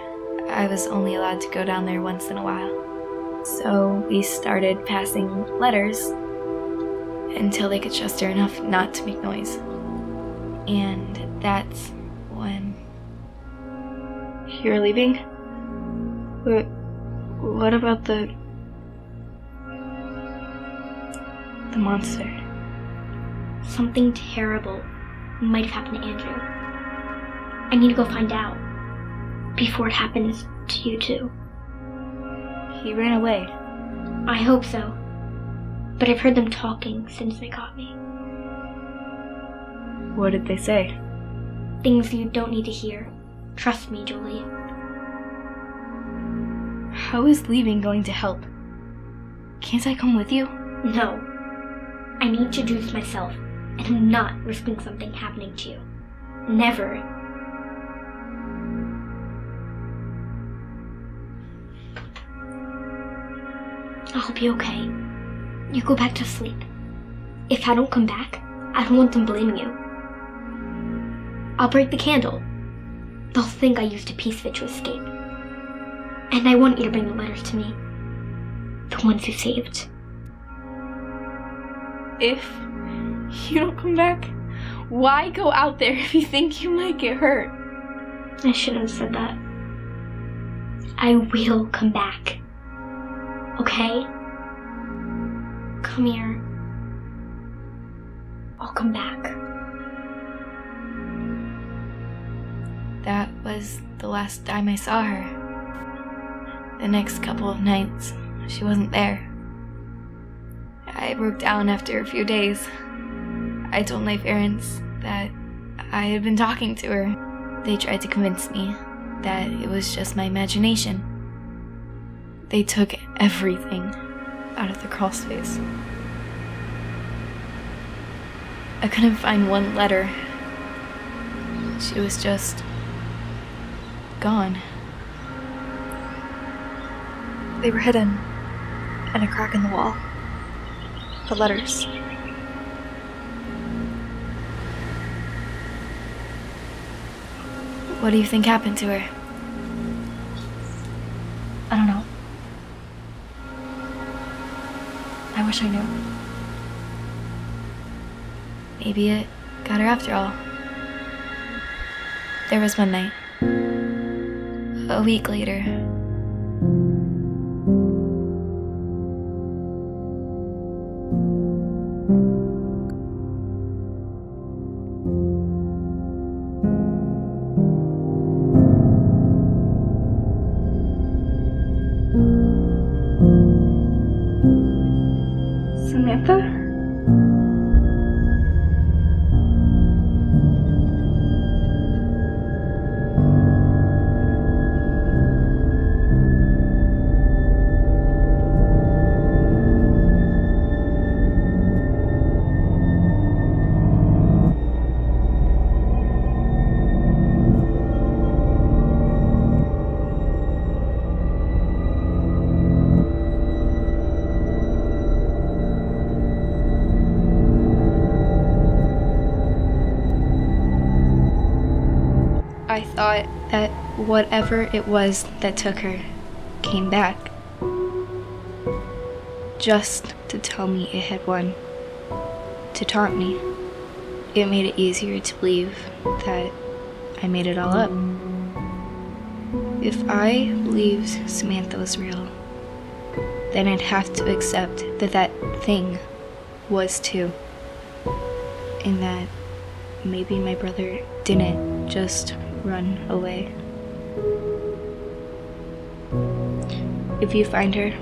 I was only allowed to go down there once in a while. So we started passing letters until they could trust her enough not to make noise. And that's when... You're leaving? What about the monster? Something terrible might have happened to Andrew. I need to go find out before it happens to you too. he ran away. I hope so. But I've heard them talking since they caught me. What did they say? Things you don't need to hear. Trust me, Julie. How is leaving going to help? Can't I come with you? No. I need to introduce myself, and I'm not risking something happening to you. Never. I'll be okay. You go back to sleep. If I don't come back, I don't want them blaming you. I'll break the candle. They'll think I used a piece of it to escape. And I want you to bring the letters to me. The ones you saved. If you don't come back, why go out there if you think you might get hurt? I shouldn't have said that. I will come back. Okay? Come here. I'll come back. That was the last time I saw her. The next couple of nights, she wasn't there. I broke down after a few days. I told my parents that I had been talking to her. They tried to convince me that it was just my imagination. They took everything out of the crawlspace. I couldn't find one letter. She was just gone. They were hidden in a crack in the wall. The letters. What do you think happened to her? I don't know. I wish I knew. Maybe it got her after all. There was one night. A week later. Samantha? I thought that whatever it was that took her came back. Just to tell me it had won. To taunt me. It made it easier to believe that I made it all up. If I believed Samantha was real, then I'd have to accept that that thing was too. And that maybe my brother didn't just run away. If you find her,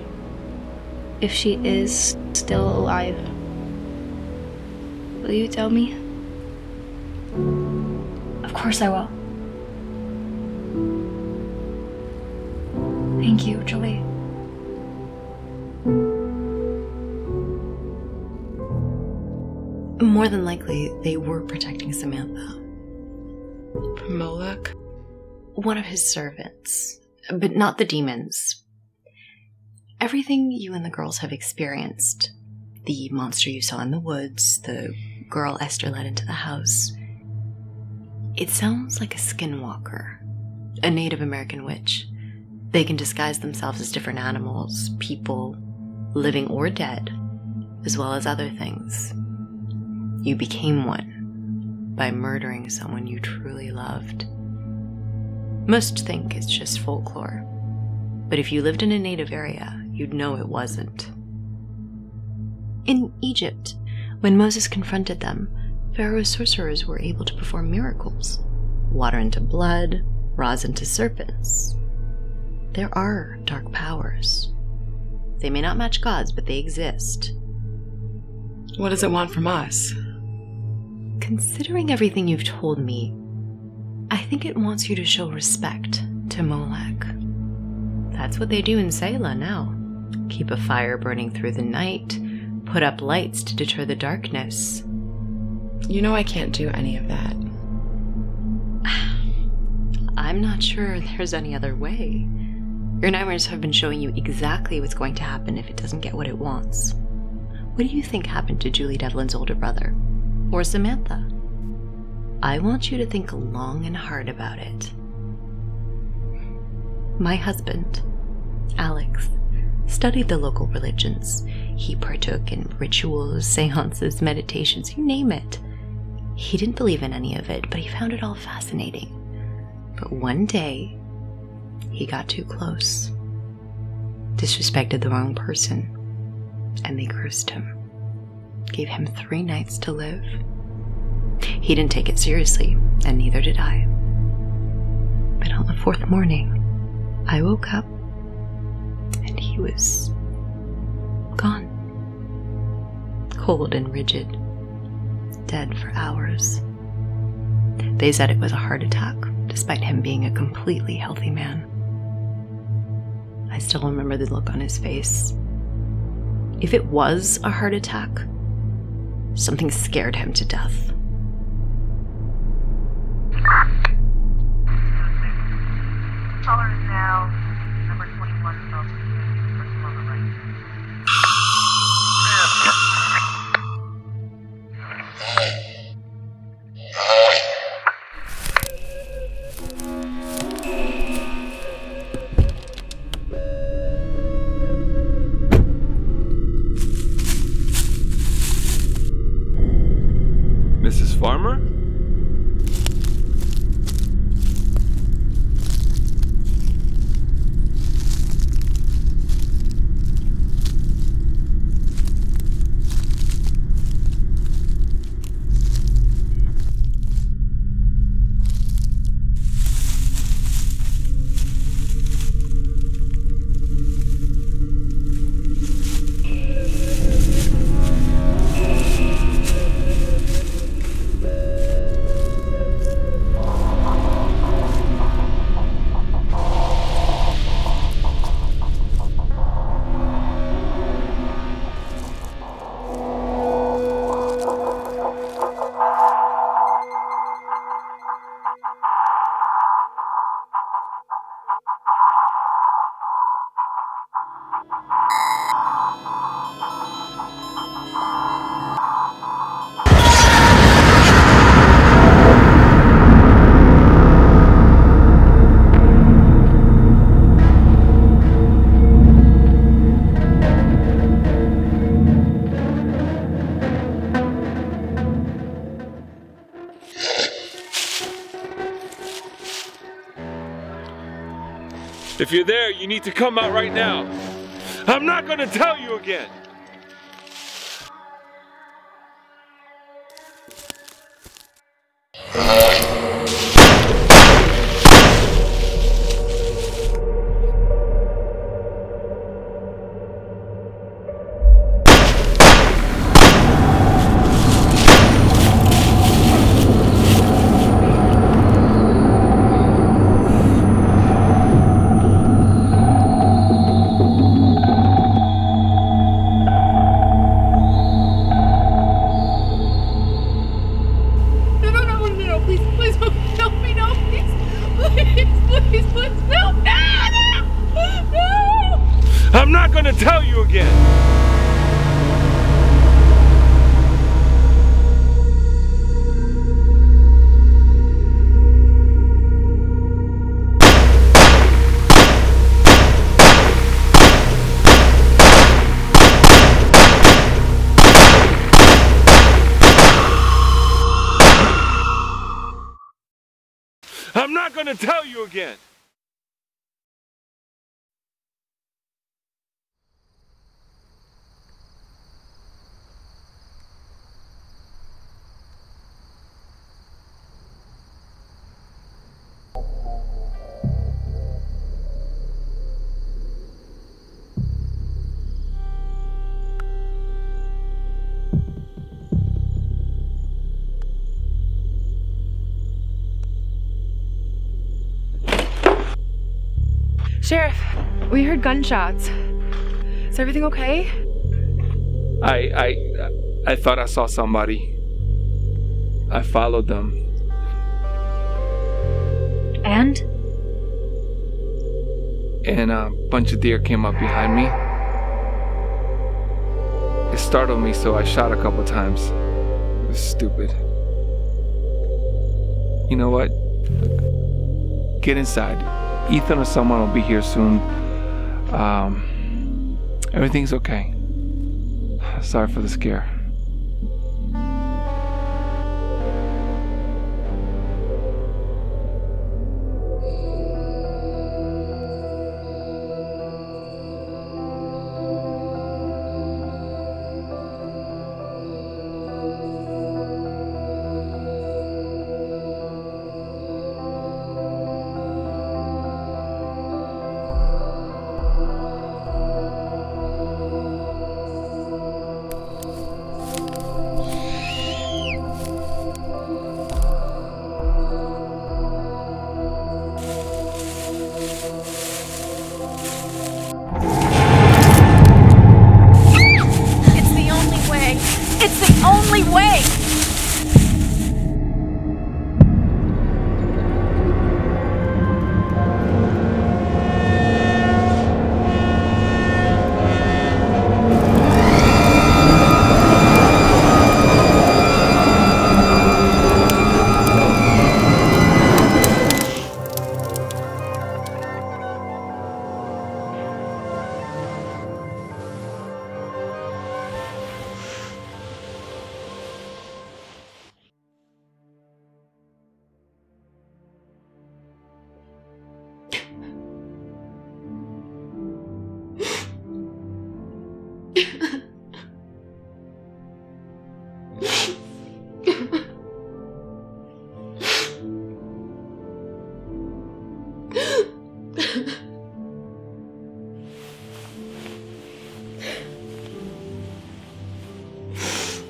if she is still alive, will you tell me? Of course I will. Thank you, Julie. More than likely, they were protecting Samantha. From Moloch? One of his servants, but not the demons. Everything you and the girls have experienced, the monster you saw in the woods, the girl Esther led into the house, it sounds like a skinwalker, a Native American witch. They can disguise themselves as different animals, people, living or dead, as well as other things. You became one by murdering someone you truly loved. Most think it's just folklore, but if you lived in a native area, you'd know it wasn't. In Egypt, when Moses confronted them, Pharaoh's sorcerers were able to perform miracles. Water into blood, rods into serpents. There are dark powers, They may not match God's, but they exist. What does it want from us? Considering everything you've told me, I think it wants you to show respect to Molech. That's what they do in Selah now. Keep a fire burning through the night, put up lights to deter the darkness. You know I can't do any of that. I'm not sure there's any other way. Your nightmares have been showing you exactly what's going to happen if it doesn't get what it wants. What do you think happened to Julie Devlin's older brother? Or Samantha? I want you to think long and hard about it. My husband, Alex, studied the local religions. He partook in rituals, seances, meditations, you name it. He didn't believe in any of it, but he found it all fascinating. But one day, he got too close, disrespected the wrong person, and they cursed him. Gave him 3 nights to live. He didn't take it seriously, and neither did I. But on the 4th morning, I woke up, and he was gone. Cold and rigid, dead for hours. They said it was a heart attack, despite him being a completely healthy man. I still remember the look on his face. If it was a heart attack, something scared him to death. Caller is now number 21, South Street, on the right. Mrs. Farmer? If you're there, you need to come out right now. I'm not going to tell you again. I'm not going to tell you again. I'm not going to tell you again. Sheriff, we heard gunshots. Is everything okay? I thought I saw somebody. I followed them. And? And a bunch of deer came up behind me. It startled me, so I shot a couple times. It was stupid. You know what? Get inside. Ethan or someone will be here soon. Everything's okay. Sorry for the scare.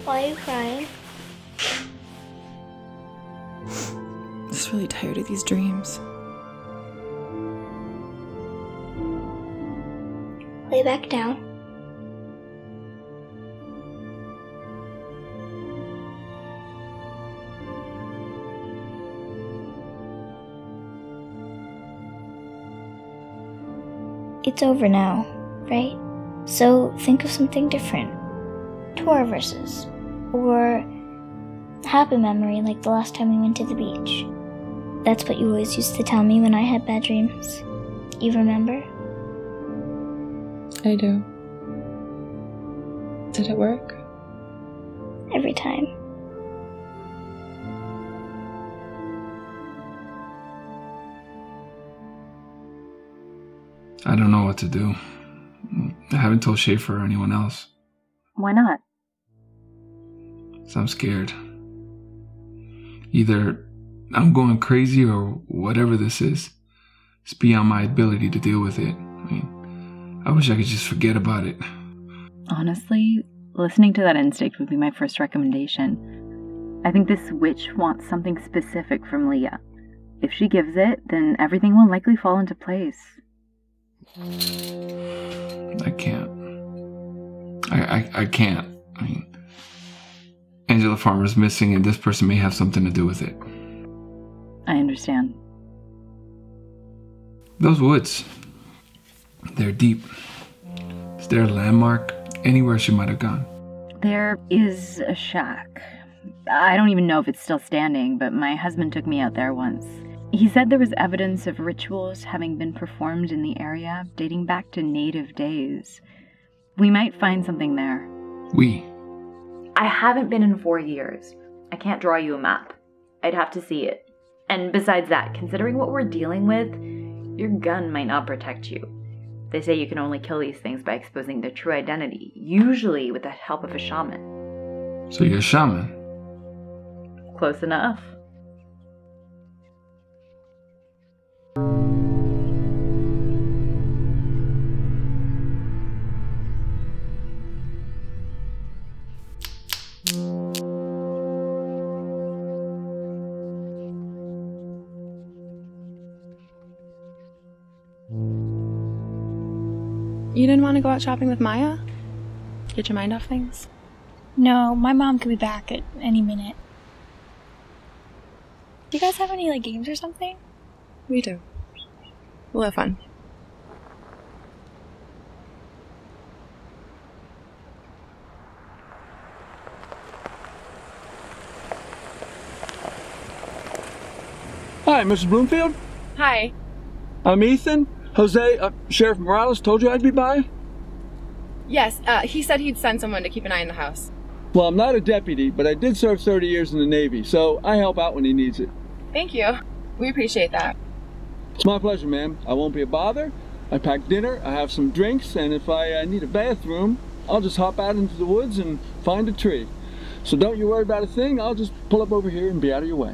Why are you crying? I'm just really tired of these dreams. Lay back down. It's over now, right? So think of something different. Torah verses. Or a happy memory like the last time we went to the beach. That's what you always used to tell me when I had bad dreams. You remember? I do. Did it work? Every time. I don't know what to do. I haven't told Schaefer or anyone else. Why not? So I'm scared. Either I'm going crazy or whatever this is. It's beyond my ability to deal with it. I wish I could just forget about it. Honestly, listening to that instinct would be my first recommendation. I think this witch wants something specific from Leah. If she gives it, then everything will likely fall into place. I can't. I can't. Angela Farmer's missing and this person may have something to do with it. I understand. Those woods, they're deep. Is there a landmark anywhere she might have gone? There is a shack. I don't even know if it's still standing, but my husband took me out there once. He said there was evidence of rituals having been performed in the area dating back to native days. We might find something there. I haven't been in 4 years. I can't draw you a map. I'd have to see it. And besides that, considering what we're dealing with, your gun might not protect you. They say you can only kill these things by exposing their true identity, usually with the help of a shaman. So you're a shaman? Close enough. You didn't want to go out shopping with Maya? Get your mind off things? No, my mom could be back at any minute. Do you guys have any, games or something? We do. We'll have fun. Hi, Mrs. Bloomfield. Hi. I'm Ethan. Jose, Sheriff Morales told you I'd be by? Yes, he said he'd send someone to keep an eye on the house. Well, I'm not a deputy, but I did serve 30 years in the Navy, so I help out when he needs it. Thank you. We appreciate that. It's my pleasure, ma'am. I won't be a bother. I pack dinner, I have some drinks, and if I need a bathroom, I'll just hop out into the woods and find a tree. So don't you worry about a thing. I'll just pull up over here and be out of your way.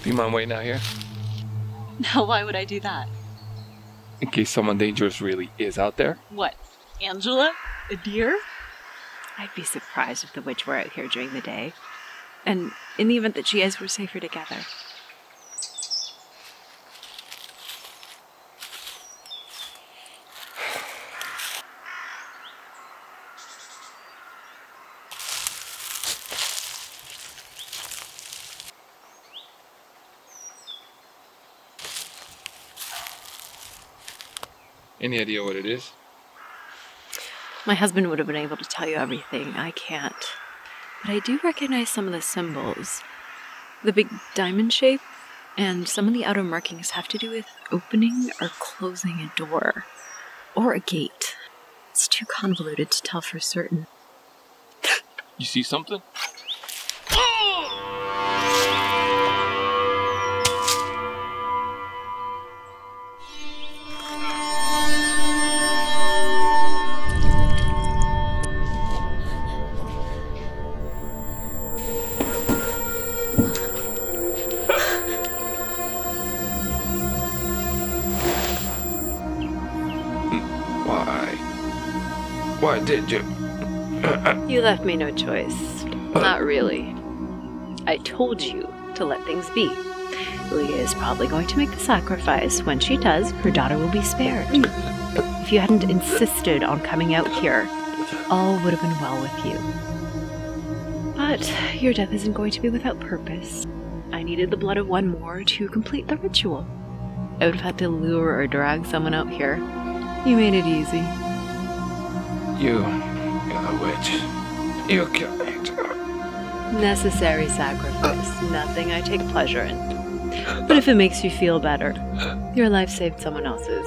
Do you mind waiting out here? No, why would I do that? In case someone dangerous really is out there? What, Angela? A deer? I'd be surprised if the witch were out here during the day. And in the event that she is, we're safer together. Any idea what it is? My husband would have been able to tell you everything. I can't. But I do recognize some of the symbols. The big diamond shape and some of the outer markings have to do with opening or closing a door. Or a gate. It's too convoluted to tell for certain. You see something? Why did you? You left me no choice. Not really. I told you to let things be. Leah is probably going to make the sacrifice. When she does, her daughter will be spared. If you hadn't insisted on coming out here, all would have been well with you. But your death isn't going to be without purpose. I needed the blood of one more to complete the ritual. I would have had to lure or drag someone out here. You made it easy. You're the witch. You killed me too. Necessary sacrifice. Nothing I take pleasure in. But if it makes you feel better, your life saved someone else's.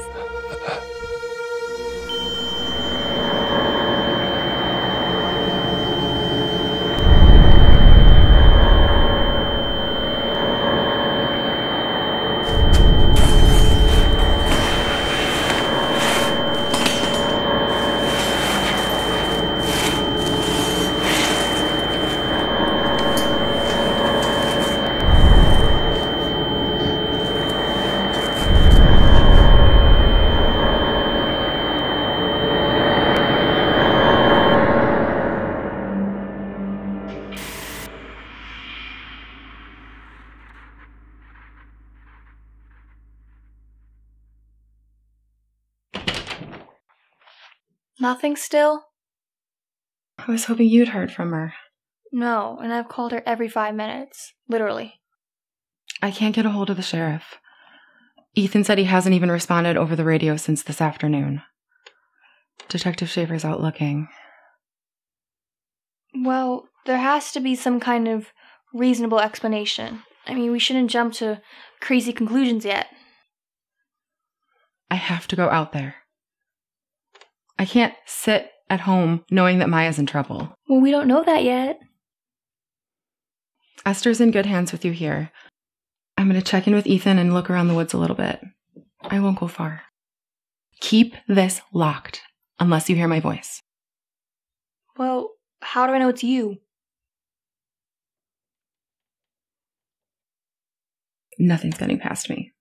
Nothing still? I was hoping you'd heard from her. No, and I've called her every 5 minutes. Literally. I can't get a hold of the sheriff. Ethan said he hasn't even responded over the radio since this afternoon. Detective Schaefer's out looking. Well, there has to be some kind of reasonable explanation. I mean, we shouldn't jump to crazy conclusions yet. I have to go out there. I can't sit at home knowing that Maya's in trouble. Well, we don't know that yet. Esther's in good hands with you here. I'm going to check in with Ethan and look around the woods a little bit. I won't go far. Keep this locked, unless you hear my voice. Well, how do I know it's you? Nothing's getting past me.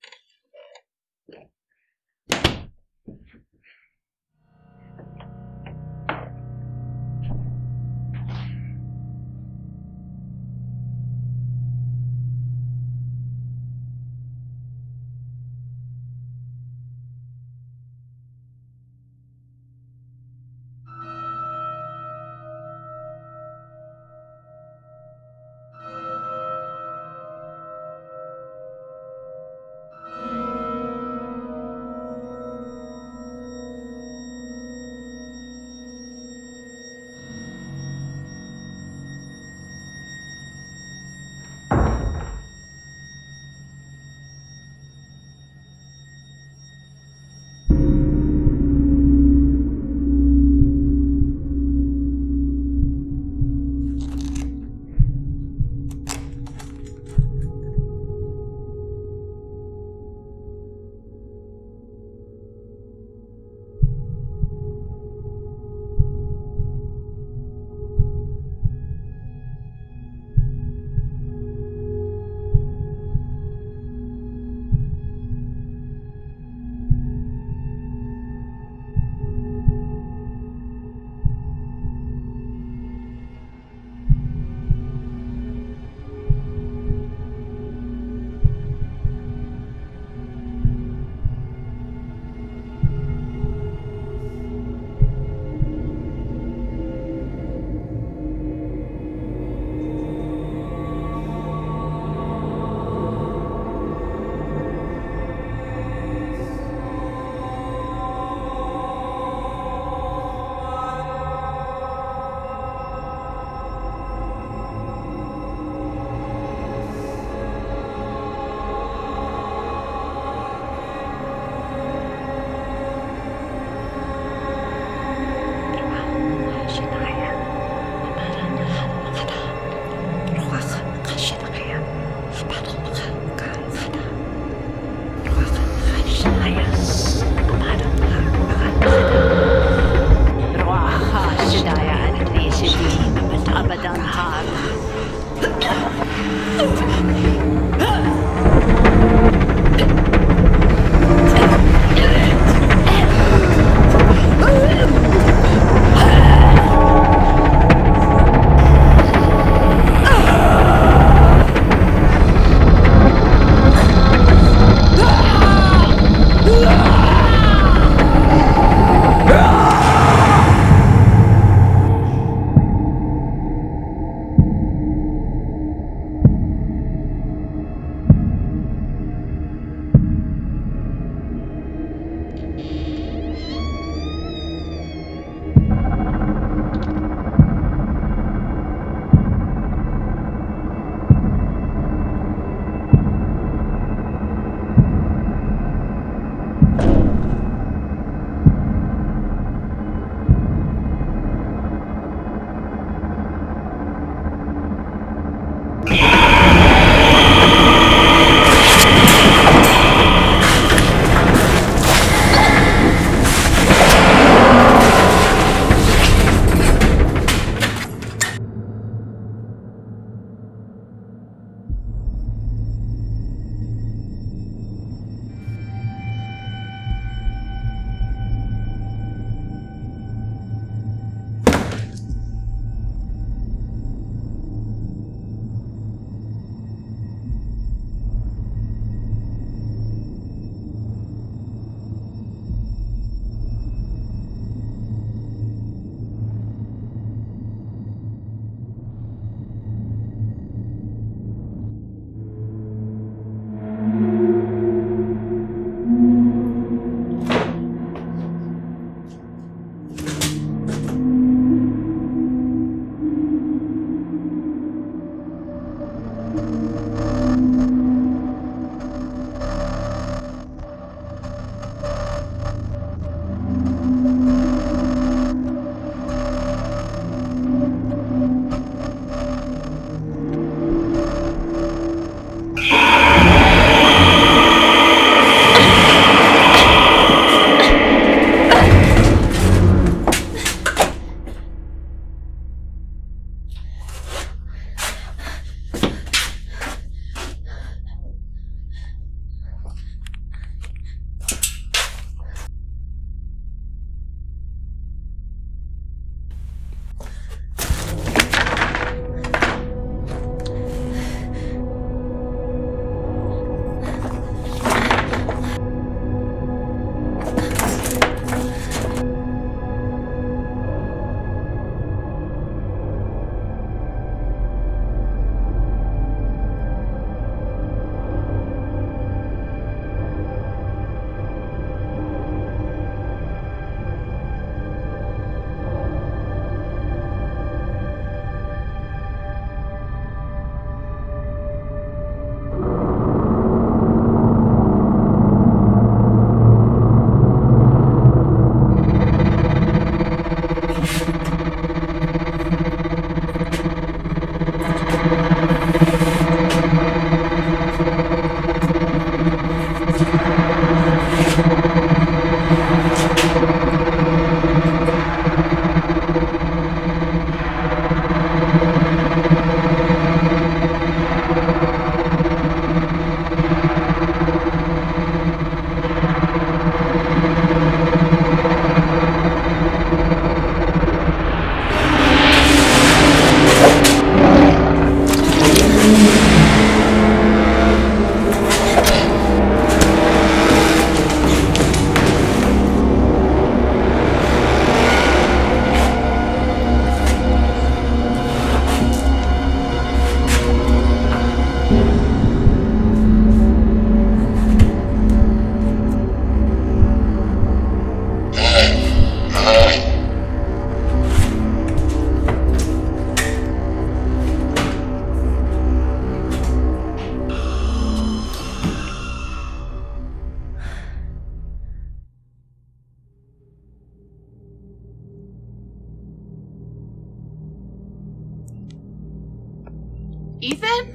Ethan?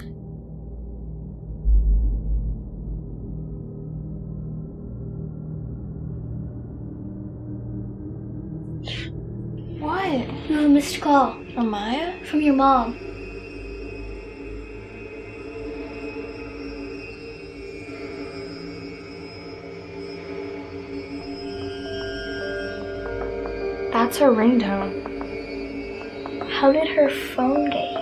What? You have a missed call. From Maya? From your mom. That's her ringtone. How did her phone get here?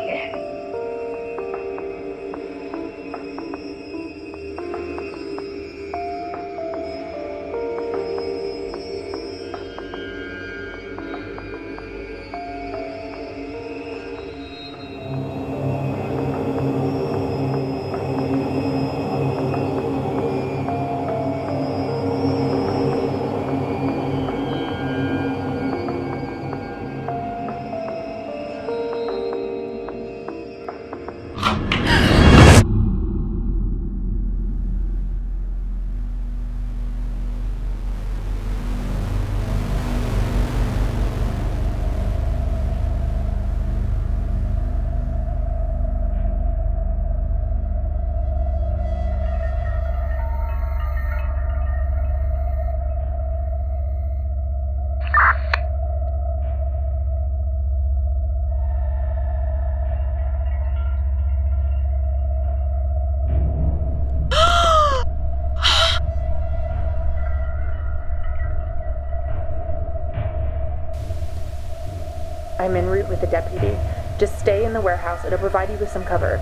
I'm en route with the deputy. Just stay in the warehouse. It'll provide you with some cover.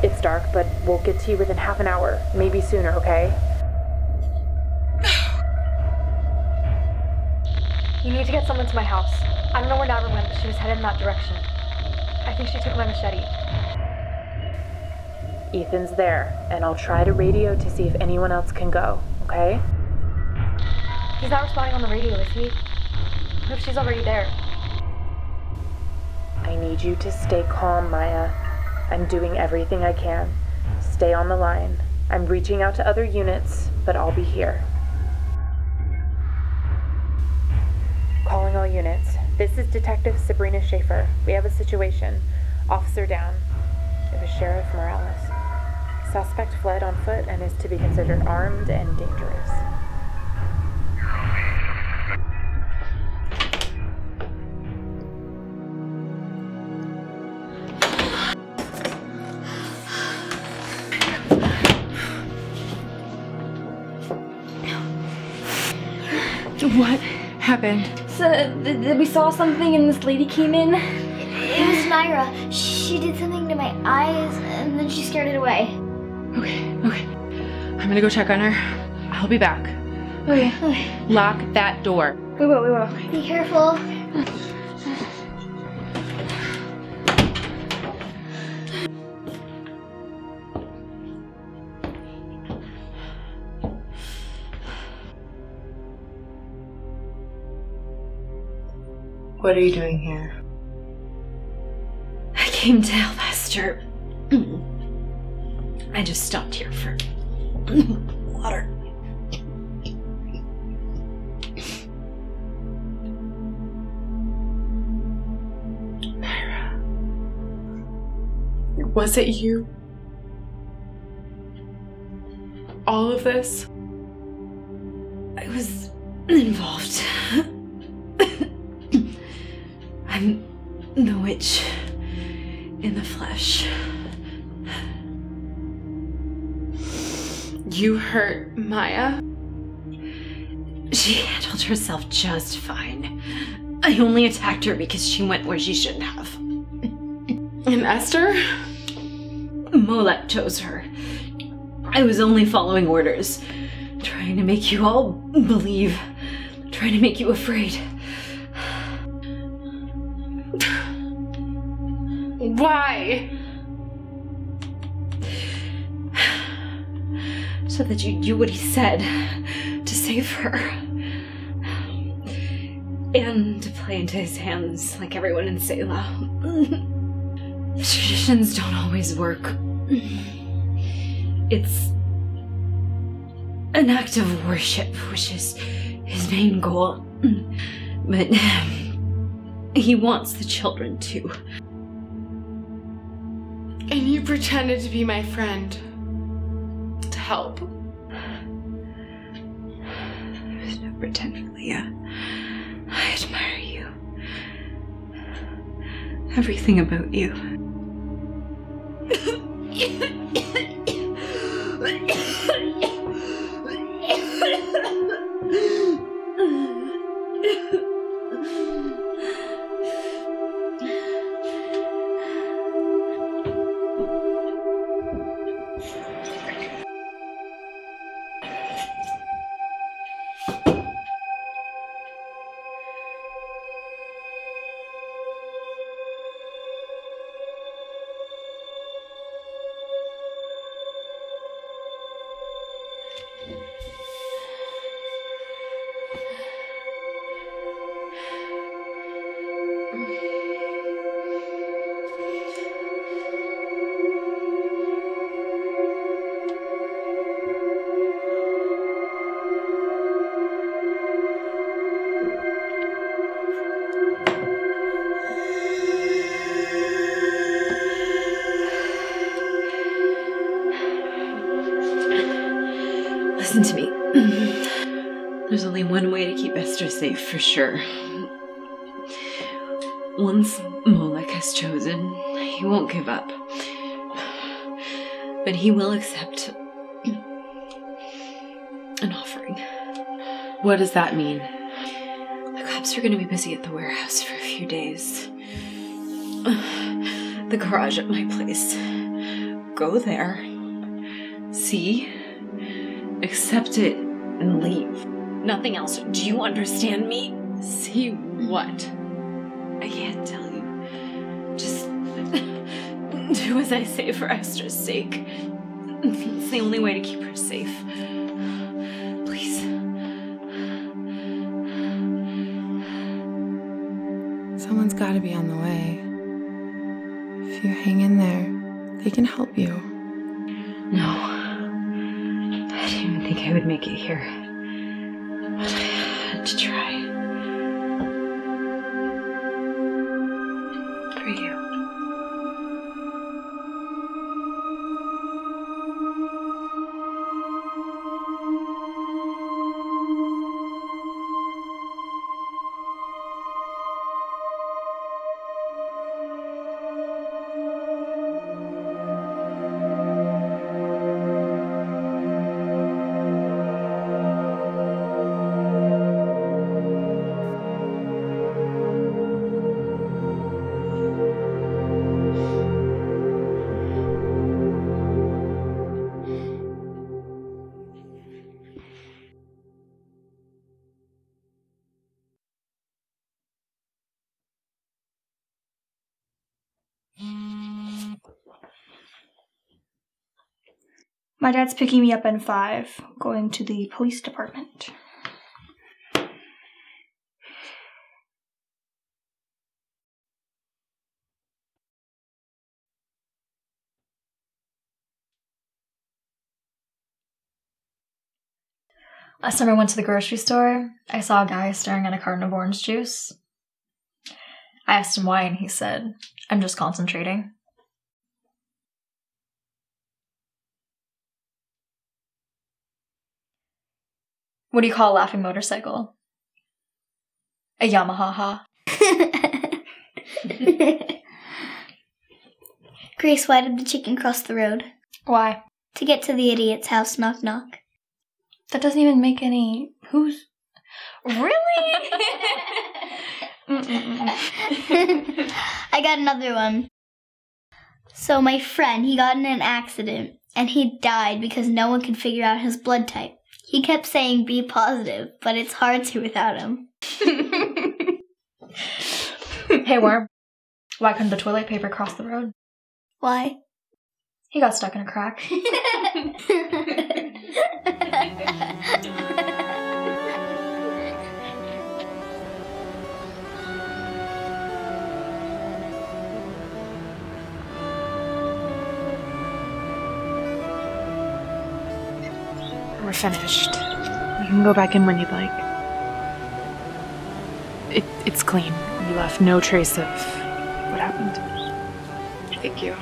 It's dark, but we'll get to you within half an hour, maybe sooner, okay? You need to get someone to my house. I don't know where Navra went, but she was headed in that direction. I think she took my machete. Ethan's there, and I'll try to radio to see if anyone else can go, okay? He's not responding on the radio, is he? What if she's already there? I need you to stay calm, Maya. I'm doing everything I can. Stay on the line. I'm reaching out to other units, but I'll be here. Calling all units. This is Detective Sabrina Schaefer. We have a situation. Officer down. It was Sheriff Morales. Suspect fled on foot and is to be considered armed and dangerous. What happened? So, we saw something and this lady came in. It was Naira. She did something to my eyes and then she scared it away. Okay. I'm gonna go check on her. I'll be back. Okay. Lock that door. We will. Be careful. What are you doing here? I came to help Esther. I just stopped here for water. Naira. Was it you? All of this? I was involved. I'm the witch in the flesh. You hurt Maya? She handled herself just fine. I only attacked her because she went where she shouldn't have. And Esther? Molek chose her. I was only following orders, trying to make you all believe, trying to make you afraid. Why? So that you'd do what he said to save her. And to play into his hands like everyone in Selah. Traditions don't always work. It's an act of worship, which is his main goal. But he wants the children too. And you pretended to be my friend. To help. There's no pretend, Leah. I admire you. Everything about you. Listen to me. There's only one way to keep Esther safe, for sure. Once Molech has chosen, he won't give up. But he will accept an offering. What does that mean? The cops are going to be busy at the warehouse for a few days. The garage at my place. Go there. See? Accept it and leave. Nothing else. Do you understand me? See what? I can't tell you. Just do as I say for Esther's sake. It's the only way to keep her safe. Please. Someone's got to be on the way. If you hang in there, they can help you. No. I didn't even think I would make it here. But I had to try. For you. My dad's picking me up in 5, going to the police department. Last time I went to the grocery store, I saw a guy staring at a carton of orange juice. I asked him why, and he said, "I'm just concentrating." What do you call a laughing motorcycle? A Yamaha. Grace, why did the chicken cross the road? Why? To get to the idiot's house, knock knock. That doesn't even make any... Who's... Really? I got another one. So my friend, he got in an accident, and he died because no one could figure out his blood type. He kept saying be positive, but it's hard to without him. Hey, Worm. Why couldn't the toilet paper cross the road? Why? He got stuck in a crack. We're finished. You can go back in when you'd like. It's clean. You left no trace of what happened. Thank you.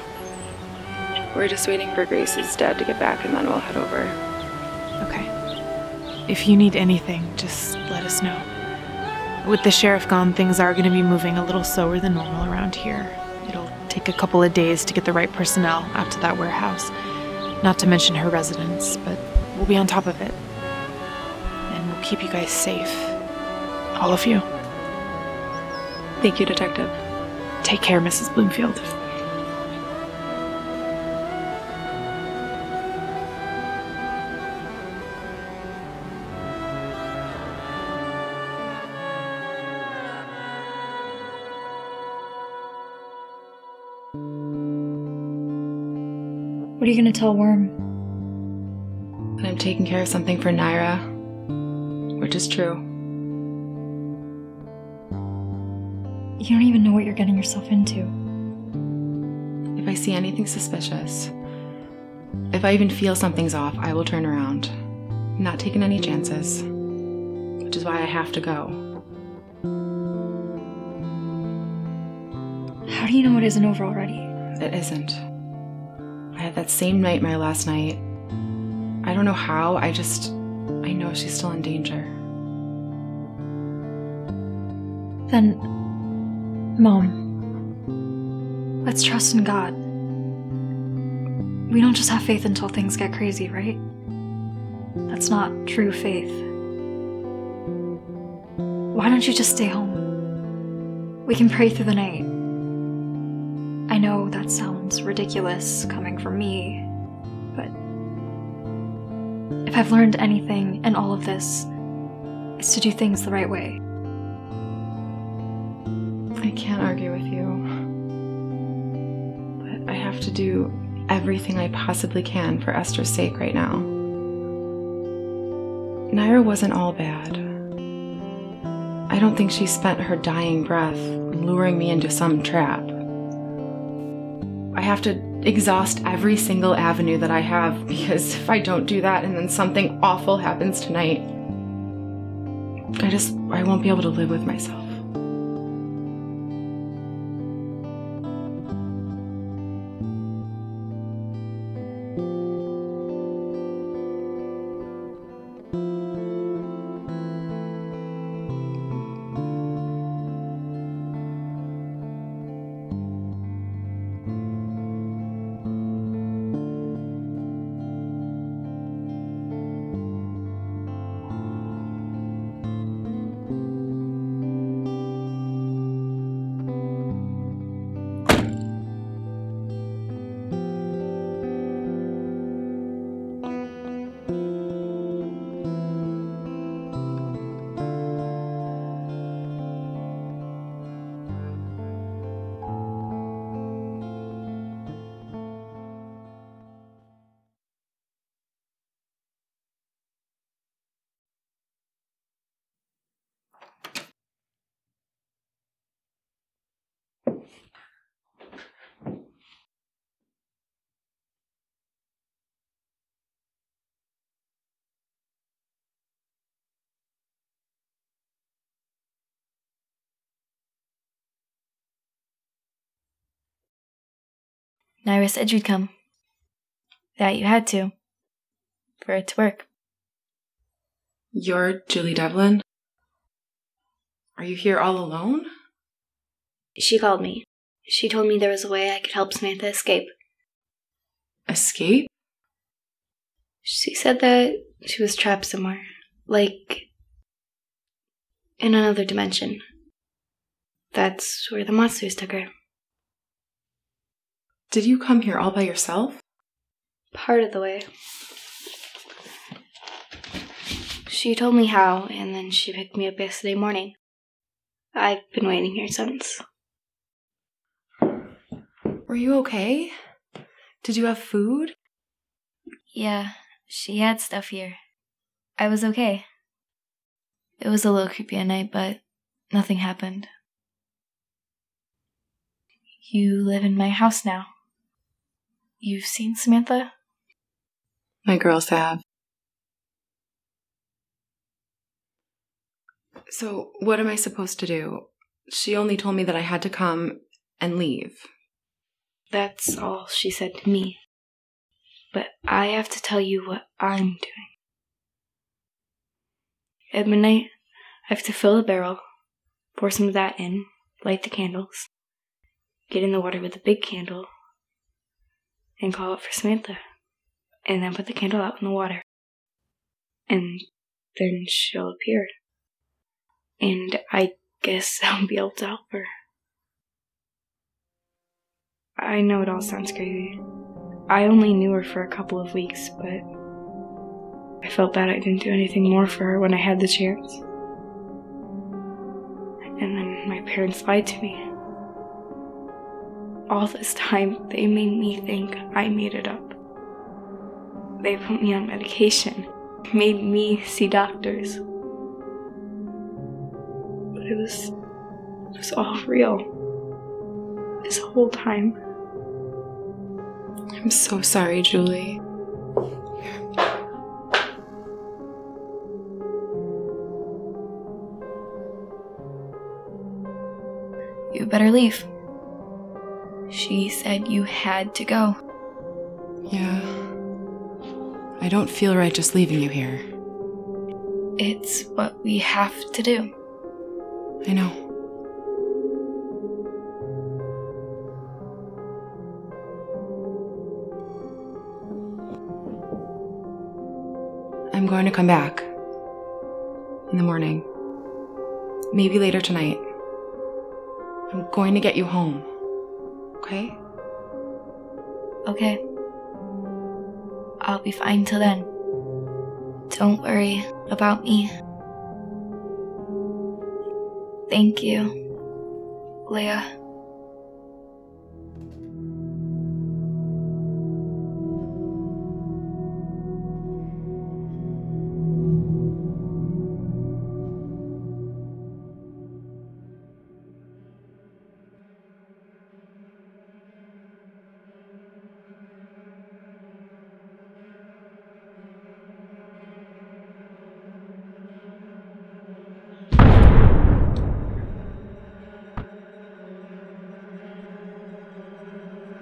We're just waiting for Grace's dad to get back and then we'll head over. Okay. If you need anything, just let us know. With the sheriff gone, things are going to be moving a little slower than normal around here. It'll take a couple of days to get the right personnel out to that warehouse. Not to mention her residence, but we'll be on top of it. And we'll keep you guys safe. All of you. Thank you, Detective. Take care, Mrs. Bloomfield. What are you gonna tell Worm? That I'm taking care of something for Naira, which is true. You don't even know what you're getting yourself into. If I see anything suspicious, if I even feel something's off, I will turn around. I'm not taking any chances, which is why I have to go. How do you know it isn't over already? It isn't. I had that same nightmare last night. I don't know how, I know she's still in danger. Then, Mom, let's trust in God. We don't just have faith until things get crazy, right? That's not true faith. Why don't you just stay home? We can pray through the night. I know that sounds ridiculous coming from me, but if I've learned anything in all of this, it's to do things the right way. I can't argue with you, but I have to do everything I possibly can for Esther's sake right now. Naira wasn't all bad. I don't think she spent her dying breath luring me into some trap. I have to exhaust every single avenue that I have, because if I don't do that and then something awful happens tonight, I won't be able to live with myself. Naira said you'd come. That you had to. For it to work. You're Julie Devlin? Are you here all alone? She called me. She told me there was a way I could help Samantha escape. Escape? She said that she was trapped somewhere. Like, in another dimension. That's where the monsters took her. Did you come here all by yourself? Part of the way. She told me how, and then she picked me up yesterday morning. I've been waiting here since. Were you okay? Did you have food? Yeah, she had stuff here. I was okay. It was a little creepy at night, but nothing happened. You live in my house now. You've seen Samantha? My girls have. So, what am I supposed to do? She only told me that I had to come and leave. That's all she said to me. but I have to tell you what I'm doing. At midnight, I have to fill a barrel, pour some of that in, light the candles, get in the water with a big candle, and call out for Samantha, and then put the candle out in the water. And then she'll appear. And I guess I'll be able to help her. I know it all sounds crazy. I only knew her for a couple of weeks, but I felt bad I didn't do anything more for her when I had the chance. And then my parents lied to me. All this time, they made me think I made it up. They put me on medication, made me see doctors. But it was all real. This whole time. I'm so sorry, Julie. You better leave. She said you had to go. Yeah. I don't feel right just leaving you here. It's what we have to do. I know. I'm going to come back. In the morning. Maybe later tonight. I'm going to get you home. Okay? Okay. I'll be fine till then. Don't worry about me. Thank you, Leah.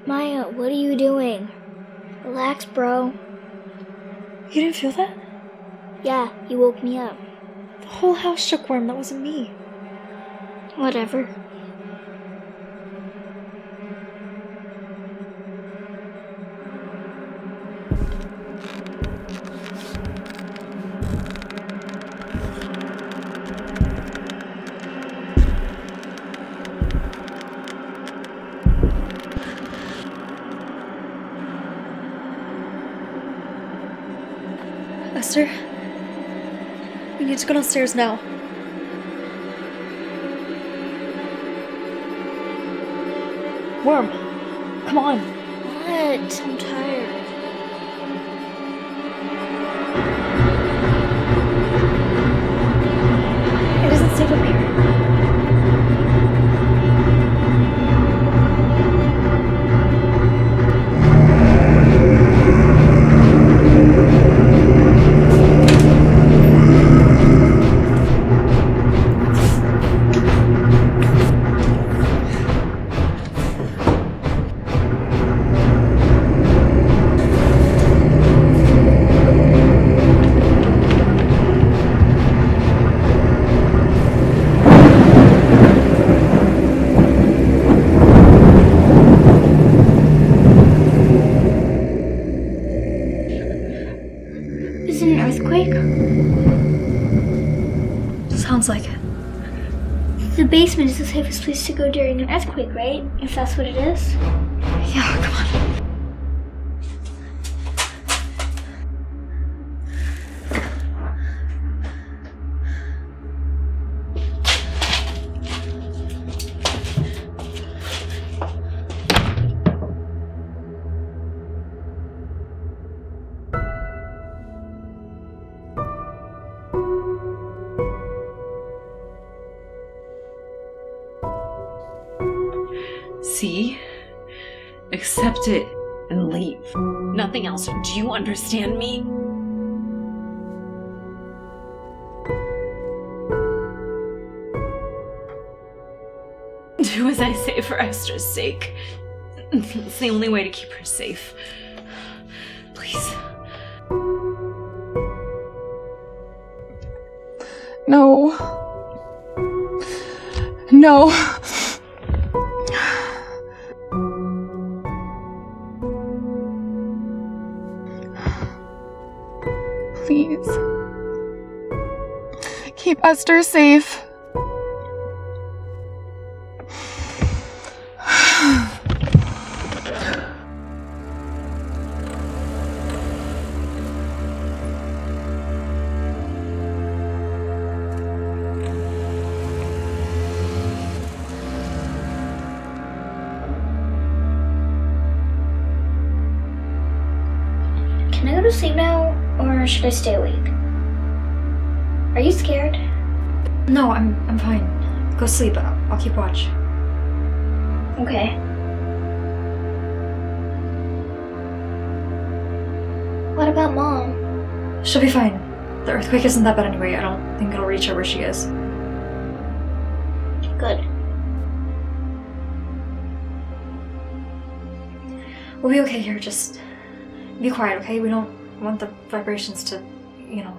Maya, what are you doing? Relax, bro. You didn't feel that? Yeah, you woke me up. The whole house shook, Worm. That wasn't me. Whatever. Esther, we need to go downstairs now. Worm, come on. What? I'm tired. It isn't safe up here. Is it an earthquake? Sounds like it. The basement is the safest place to go during an earthquake, right? If that's what it is. Yeah, come on. See? Accept it and leave. Nothing else. Do you understand me? Do as I say for Esther's sake. It's the only way to keep her safe. Please. No. No. Please. Keep Esther safe. Can I go to sleep now, or should I stay awake? Are you scared? No, I'm fine. Go sleep. I'll keep watch. Okay. What about Mom? She'll be fine. The earthquake isn't that bad anyway. I don't think it'll reach her where she is. Good. We'll be okay here. Just be quiet, okay? We don't want the vibrations to, you know.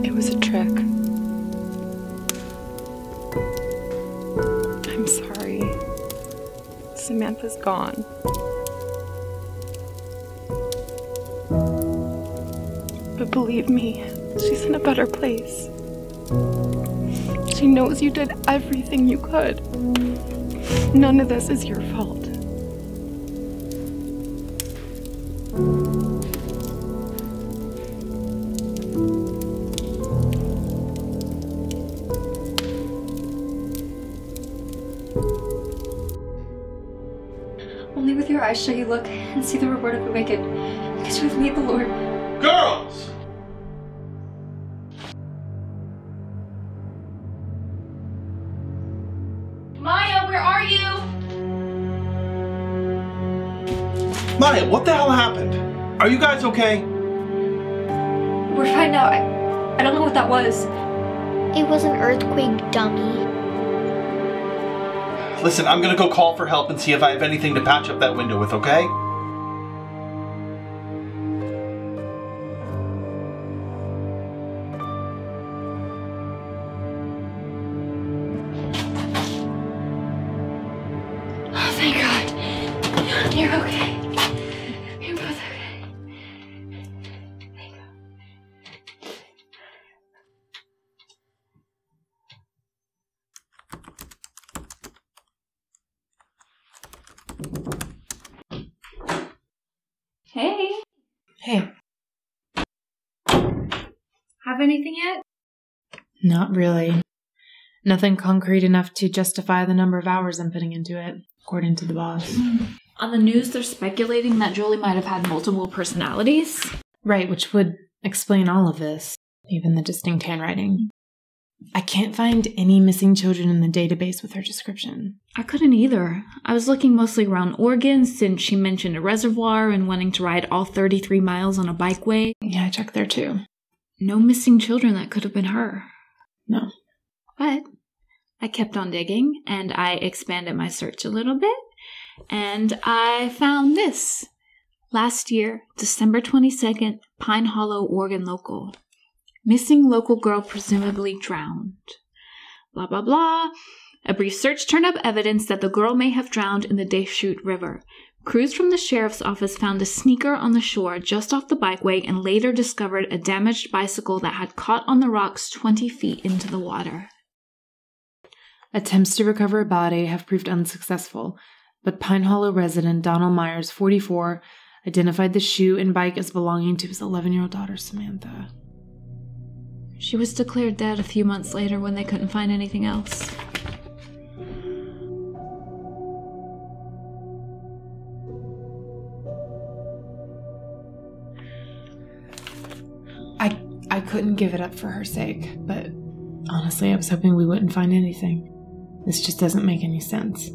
It was a trick. I'm sorry. Samantha's gone. But believe me, she's in a better place. She knows you did everything you could. None of this is your fault. Only with your eyes shall you look and see the reward of the wicked, because you have made the Lord. Girls! Maya, what the hell happened? Are you guys okay? We're fine now. I don't know what that was. It was an earthquake, dummy. Listen, I'm gonna go call for help and see if I have anything to patch up that window with, okay? Oh, thank God. You're okay. You're both okay. Thank God. Hey. Hey. Have anything yet? Not really. Nothing concrete enough to justify the number of hours I'm putting into it, according to the boss. On the news, they're speculating that Julie might have had multiple personalities. Right, which would explain all of this, even the distinct handwriting. I can't find any missing children in the database with her description. I couldn't either. I was looking mostly around Oregon since she mentioned a reservoir and wanting to ride all 33 miles on a bikeway. Yeah, I checked there too. No missing children that could have been her. No. But I kept on digging and I expanded my search a little bit and I found this. Last year, December 22nd, Pine Hollow, Oregon local. Missing local girl presumably drowned. Blah, blah, blah. A brief search turned up evidence that the girl may have drowned in the Deschutes River. Crews from the sheriff's office found a sneaker on the shore just off the bikeway and later discovered a damaged bicycle that had caught on the rocks 20 feet into the water. Attempts to recover a body have proved unsuccessful, but Pine Hollow resident Donald Myers, 44, identified the shoe and bike as belonging to his 11-year-old daughter, Samantha. She was declared dead a few months later when they couldn't find anything else. I couldn't give it up for her sake, but honestly, I was hoping we wouldn't find anything. This just doesn't make any sense.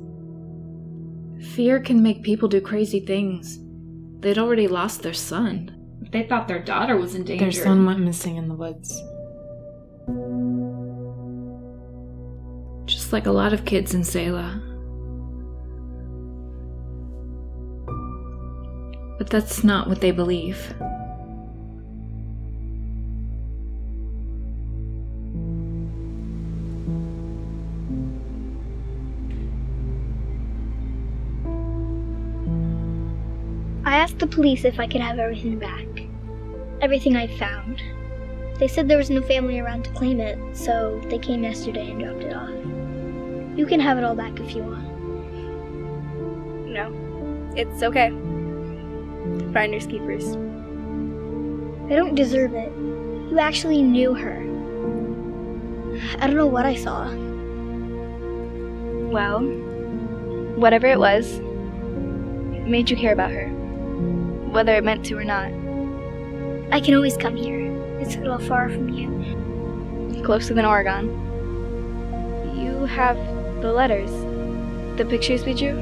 Fear can make people do crazy things. They'd already lost their son. They thought their daughter was in danger. Their son went missing in the woods. Just like a lot of kids in Selah. But that's not what they believe. I asked the police if I could have everything back. Everything I found. They said there was no family around to claim it, so they came yesterday and dropped it off. You can have it all back if you want. No, it's okay. Finders keepers. I don't deserve it. You actually knew her. I don't know what I saw. Well, whatever it was, it made you care about her. Whether it meant to or not. I can always come here. It's a little far from you. Closer than Oregon. You have the letters. The pictures we drew.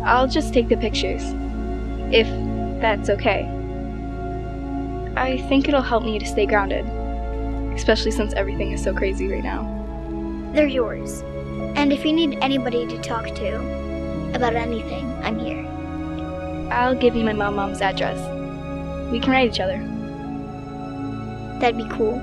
I'll just take the pictures. If that's okay. I think it'll help me to stay grounded. Especially since everything is so crazy right now. They're yours. And if you need anybody to talk to about anything, I'm here. I'll give you my mom's address. We can write each other. That'd be cool.